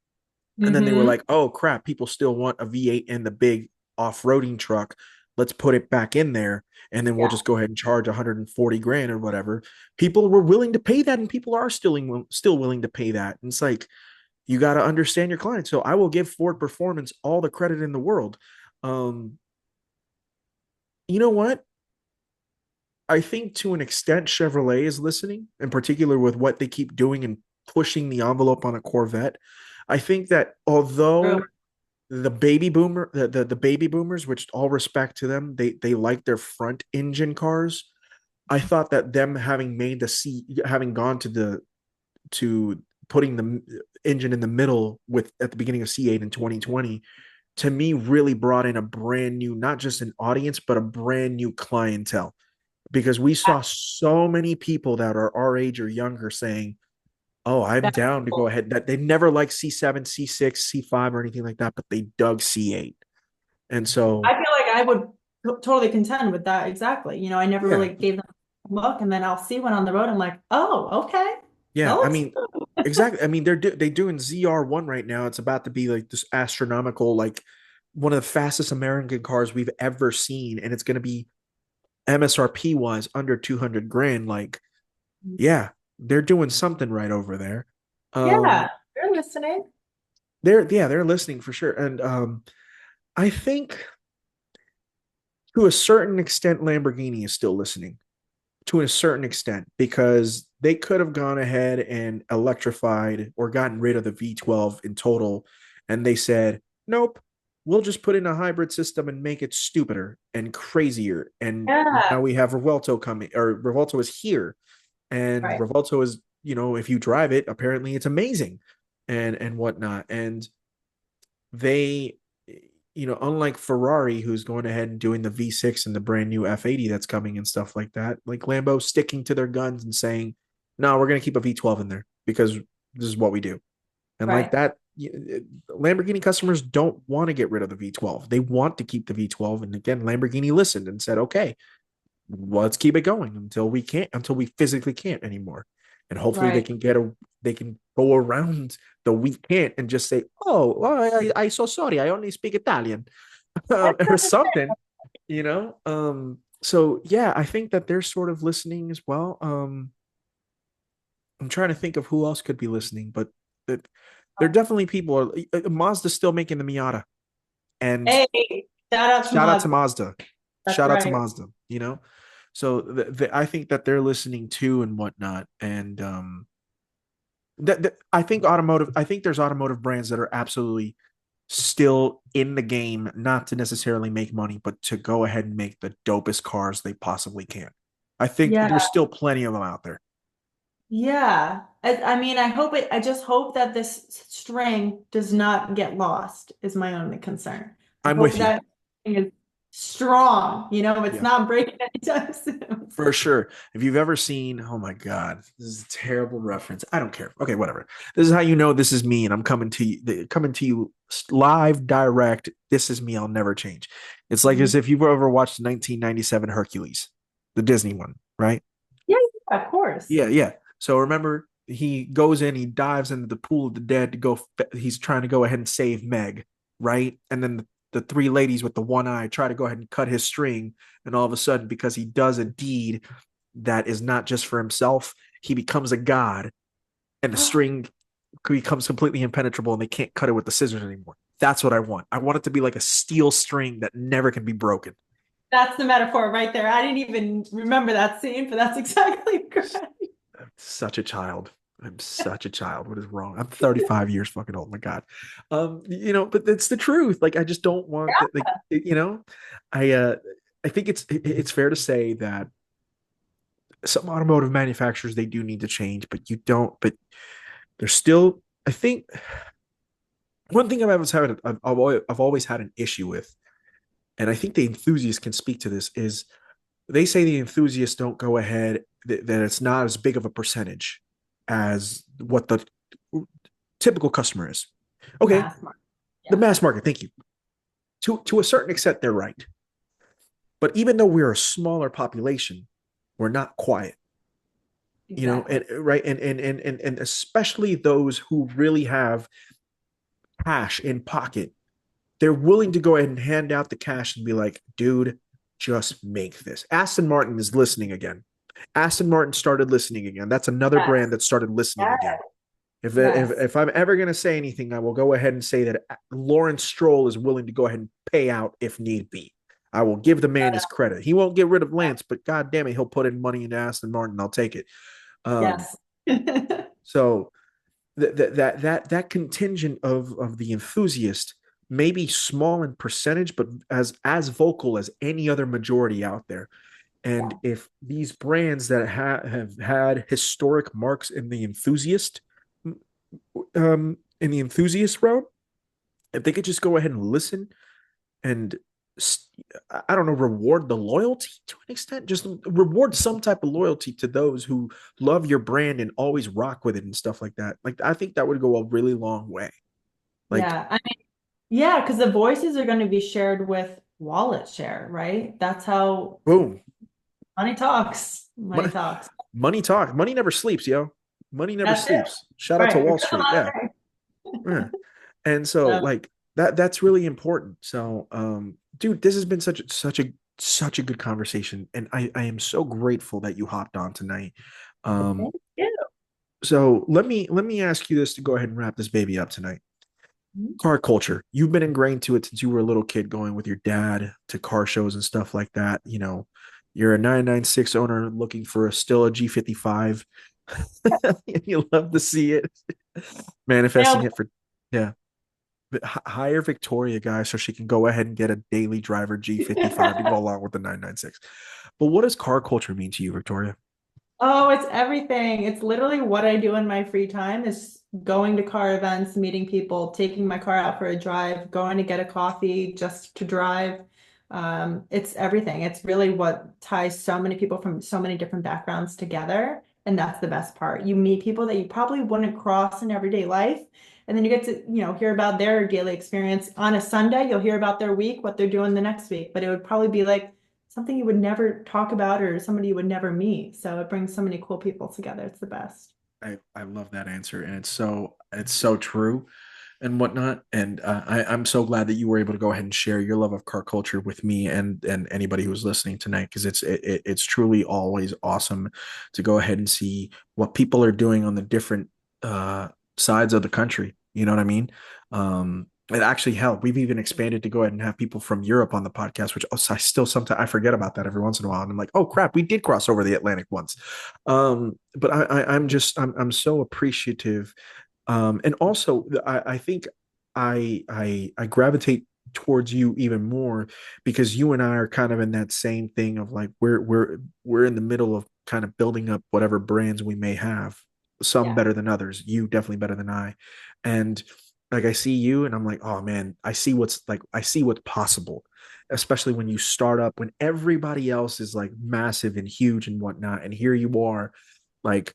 And then they were Hmm. like, oh crap, people still want a V8 in the big off-roading truck. Let's put it back in there. And then we'll Yeah. just go ahead and charge 140 grand or whatever. People were willing to pay that, and people are still willing to pay that. And it's like, you got to understand your client. So I will give Ford Performance all the credit in the world. Um, you know what? I think to an extent, Chevrolet is listening, in particular with what they keep doing and pushing the envelope on a Corvette. I think that True. although the baby boomers, which all respect to them, they like their front engine cars. I thought that them having made the C, having gone to putting the engine in the middle with at the beginning of C8 in 2020, to me really brought in a brand new, not just an audience, but a brand new clientele. Because we saw so many people that are our age or younger saying, "Oh, I'm That's down to go cool. ahead." That they never liked C7, C6, C5, or anything like that, but they dug C8. And I so, feel like I would totally contend with that. Exactly. I never yeah, really gave them a look, and then I'll see one on the road. I'm like, oh, okay. That yeah. I looks mean, exactly. I mean, they doing ZR1 right now. It's about to be like this astronomical, like one of the fastest American cars we've ever seen, and it's going to be MSRP wise under 200 grand. Like, good. yeah, they're doing something right over there. Yeah, Um, they're listening. they're listening for sure, and I think to a certain extent, Lamborghini is still listening to a certain extent because they could have gone ahead and electrified or gotten rid of the V12 in total. And they said, nope, we'll just put in a hybrid system and make it stupider and crazier. And now Yeah. we have Revuelto coming, or Revuelto is here. And Right. Revuelto is, if you drive it, apparently it's amazing and whatnot. And they, unlike Ferrari, who's going ahead and doing the V6 and the brand new F80 that's coming and stuff like that, like Lambo sticking to their guns and saying, no, we're going to keep a V12 in there because this is what we do. And like Right. that, Lamborghini customers don't want to get rid of the V12. They want to keep the V12. And again, Lamborghini listened and said, okay, let's keep it going until we physically can't anymore. And hopefully Right. they can go around the we can't and just say, oh, well, I so sorry, I only speak Italian or something, you know. So yeah, I think that they're sort of listening as well. I'm trying to think of who else could be listening, but it, there are definitely people. Mazda's still making the Miata, and Hey, shout out to shout out to Mod. Mazda. That's Shout out to right. Mazda. So I think that they're listening too and whatnot. And I think automotive. I think there's automotive brands that are absolutely still in the game, not to necessarily make money, but to go ahead and make the dopest cars they possibly can. I think Yeah. there's still plenty of them out there. Yeah. I mean, I just hope that this string does not get lost, is my only concern. I I'm hope with you. that thing is strong, it's Yeah. not breaking anytime soon. For sure. If you've ever seen, oh my God, this is a terrible reference. I don't care. Okay, whatever. This is how you know this is me, and I'm coming to you live, direct. This is me. I'll never change. It's like as Mhm. if you've ever watched 1997 Hercules, the Disney one, right? Yeah, yeah, of course. Yeah, yeah. So remember, he goes in, he dives into the pool of the dead to go. He's trying to go ahead and save Meg, right? And then the three ladies with the one eye try to go ahead and cut his string, and all of a sudden, because he does a deed that is not just for himself, he becomes a god, and the string becomes completely impenetrable, and they can't cut it with the scissors anymore. That's what I want. I want it to be like a steel string that never can be broken. That's the metaphor right there. I didn't even remember that scene, but that's exactly correct. I'm such a child. I'm such a child. What is wrong? I'm 35 years fucking old. My God. But it's the truth. Like, I just don't want that. Like, I, uh, I think it's fair to say that some automotive manufacturers, they do need to change, but you don't. But there's still, I think, one thing I've always had an issue with, and I think the enthusiasts can speak to this, is they say the enthusiasts don't go ahead, that it's not as big of a percentage as what the typical customer is. Okay, Mass market. the Yeah, mass market, thank you. To a certain extent, they're right. But even though we're a smaller population, we're not quiet. exactly. And right, and especially those who really have cash in pocket, they're willing to go ahead and hand out the cash and be like, dude, just make this. Aston Martin is listening again. Aston Martin started listening again. That's another brand Yes. that started listening again. Yes. Yes. If I'm ever going to say anything, I will go ahead and say that Lawrence Stroll is willing to go ahead and pay out if need be. I will give the man his credit. He won't get rid of Lance, but God damn it, he'll put in money into Aston Martin. I'll take it. Um, Yes. so that contingent of the enthusiast may be small in percentage, but as vocal as any other majority out there. And Yeah. if these brands that have had historic marks in the enthusiast realm, if they could just go ahead and listen and I don't know, reward the loyalty to an extent, just reward some type of loyalty to those who love your brand and always rock with it and stuff like that. Like, I think that would go a really long way. Like, Yeah. Yeah, because the voices are going to be shared with wallet share, right? That's how boom, money talks. Money money, talks. money talk. Money never sleeps, yo. Money never That's it. sleeps. Shout out to Right. Wall Street. Yeah. Yeah. And so So, like that's really important. So dude, this has been such a good conversation, and I am so grateful that you hopped on tonight. Um thank you. so let me ask you this to go ahead and wrap this baby up tonight. Car culture. You've been ingrained to it since you were a little kid, going with your dad to car shows and stuff like that. You're a 996 owner looking for still a G55. You love to see it. Manifesting Nailed it for, yeah. Hire Victoria, guys, so she can go ahead and get a daily driver G55 to it. go along with the 996. But what does car culture mean to you, Victoria? Oh, it's everything. It's literally what I do in my free time is going to car events, meeting people, taking my car out for a drive, going to get a coffee just to drive. It's everything. It's really what ties so many people from so many different backgrounds together. And that's the best part. You meet people that you probably wouldn't cross in everyday life. And then you get to, hear about their daily experience. On a Sunday, you'll hear about their week, what they're doing the next week. But it would probably be like, something you would never talk about or somebody you would never meet. So it brings so many cool people together. It's the best. I love that answer, and it's so true and whatnot. And I'm so glad that you were able to go ahead and share your love of car culture with me and anybody who's listening tonight, because it's truly always awesome to go ahead and see what people are doing on the different sides of the country. You know what I mean? It actually helped. We've even expanded to go ahead and have people from Europe on the podcast, which I still sometimes I forget about that every once in a while. And I'm like, oh crap, we did cross over the Atlantic once. But I'm so appreciative. And also I think I gravitate towards you even more because you and I are kind of in that same thing of like we're in the middle of kind of building up whatever brands we may have, some Yeah. better than others, you definitely better than I. And like I see you and I'm like, oh man, I see what's possible, especially when you start up when everybody else is like massive and huge and whatnot. And here you are like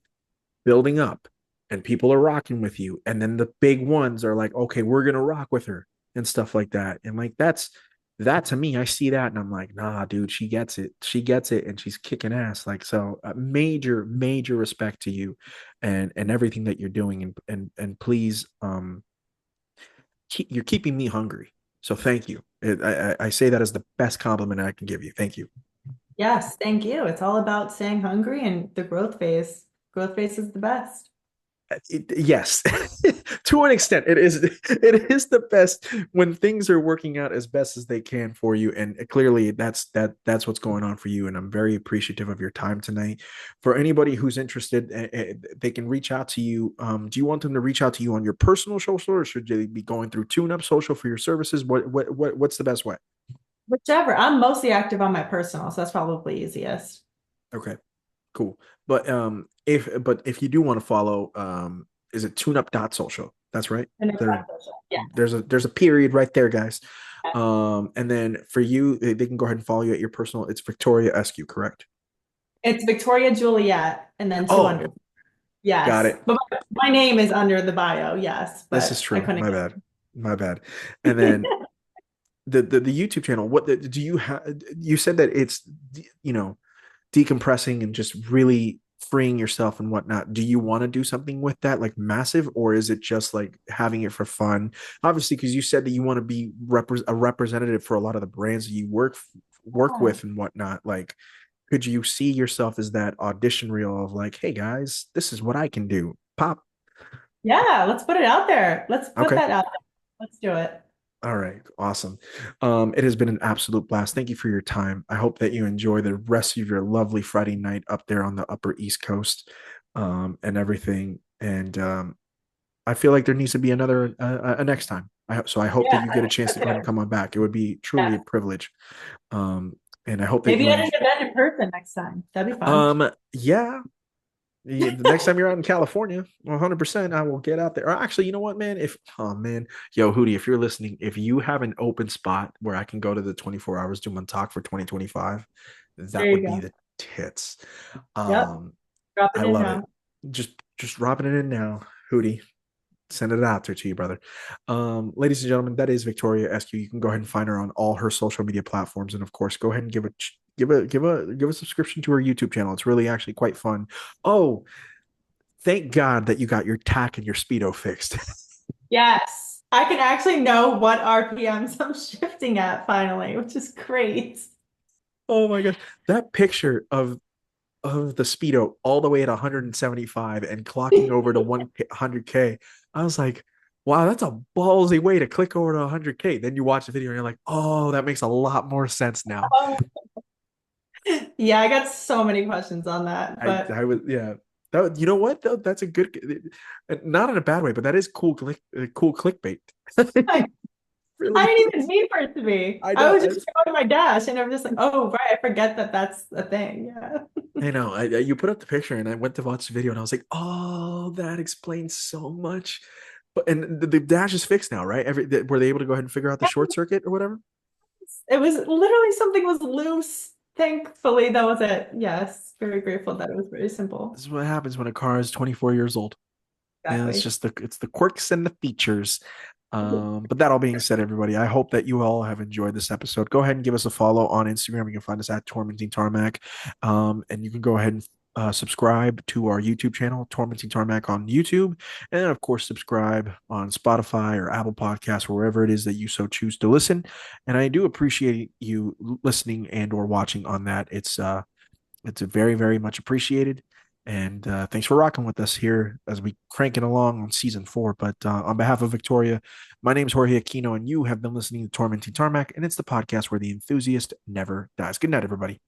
building up and people are rocking with you. And then the big ones are like, okay, we're gonna rock with her and stuff like that. And like that to me, I see that and I'm like, nah, dude, she gets it. She gets it and she's kicking ass. Like so major respect to you and everything that you're doing and please you're keeping me hungry. So thank you. I say that as the best compliment I can give you. Thank you. Yes, thank you. It's all about staying hungry and the growth phase. Growth phase is the best. Yes, to an extent, it is the best when things are working out as best as they can for you, and clearly that's what's going on for you. And I'm very appreciative of your time tonight. For anybody who's interested, they can reach out to you. Do you want them to reach out to you on your personal social, or should they be going through Tune Up Social for your services? What's the best way? Whichever. I'm mostly active on my personal, so that's probably easiest. Okay. Cool. But if you do want to follow, is it tuneup.social? That's right. And it's There yeah. there's a period right there, guys. And then for you, they can go ahead and follow you at your personal. It's Victoria Eskew, correct? It's Victoria Juliet and then two Oh, under. got Yes. it. But my name is under the bio, yes, This is but I true. couldn't My get bad. My bad. And then the YouTube channel. Do you have? You said that it's you know decompressing and just really freeing yourself and whatnot. Do you want to do something with that like massive, or is it just like having it for fun? Obviously, because you said that you want to be a representative for a lot of the brands that you work Yeah. with and whatnot. Like, could you see yourself as that audition reel of like, hey guys, this is what I can do? Pop. Yeah, let's put it out there. Let's put Okay. that out there. Let's do it. All right, awesome. It has been an absolute blast. Thank you for your time. I hope that you enjoy the rest of your lovely Friday night up there on the Upper East Coast, and everything. And I feel like there needs to be another a next time. So I hope that Yeah, you I get a think chance to so go ahead and too. come on back. It would be truly a Yes. privilege. And I hope that Maybe you at an enjoy. event in person next time. That'd be fun. Yeah, yeah, the next time you're out in California, 100%, I will get out there. Or actually, you know what, man? Oh man, yo, Hootie, if you're listening, if you have an open spot where I can go to the 24 hours do my talk for 2025, There that you would be go. the tits. Yep. Um, Drop I it in love it. now. Just dropping it in now, Hootie. Send it out there to you, brother. Ladies and gentlemen, that is Victoria Eskew. You can go ahead and find her on all her social media platforms, and of course, go ahead and give a subscription to her YouTube channel. It's really actually quite fun. Oh, thank God that you got your tack and your speedo fixed. Yes. I can actually know what RPMs I'm shifting at finally, which is great. Oh my gosh, that picture of the speedo all the way at 175 and clocking over to 100K. I was like, wow, that's a ballsy way to click over to 100K. Then you watch the video and you're like, oh, that makes a lot more sense now. Yeah, I got so many questions on that, I but was yeah. You know what though? That's a good, not in a bad way, but that is cool clickbait. I, I Really, didn't even mean for it to be. I I know. was just showing my dash and I'm just like, oh, right, I forget that that's a thing. Yeah. I know. You put up the picture, and I went to watch the video, and I was like, "Oh, that explains so much." But and the dash is fixed now, right? Were they able to go ahead and figure out the short circuit or whatever? It was literally something was loose. Thankfully, that was it. Yes, very grateful that it was very simple. This is what happens when a car is 24 years old. And Exactly. it's the quirks and the features. But that all being said, everybody, I hope that you all have enjoyed this episode. Go ahead and give us a follow on Instagram. You can find us at Tormenting Tarmac. And you can go ahead and subscribe to our YouTube channel, Tormenting Tarmac on YouTube. And then, of course, subscribe on Spotify or Apple Podcasts, or wherever it is that you so choose to listen. And I do appreciate you listening and or watching on that. It's very, very much appreciated. And thanks for rocking with us here as we cranking along on season 4. But on behalf of Victoria, my name is Jorge Aquino, and you have been listening to Tormenting Tarmac, and it's the podcast where the enthusiast never dies. Good night, everybody.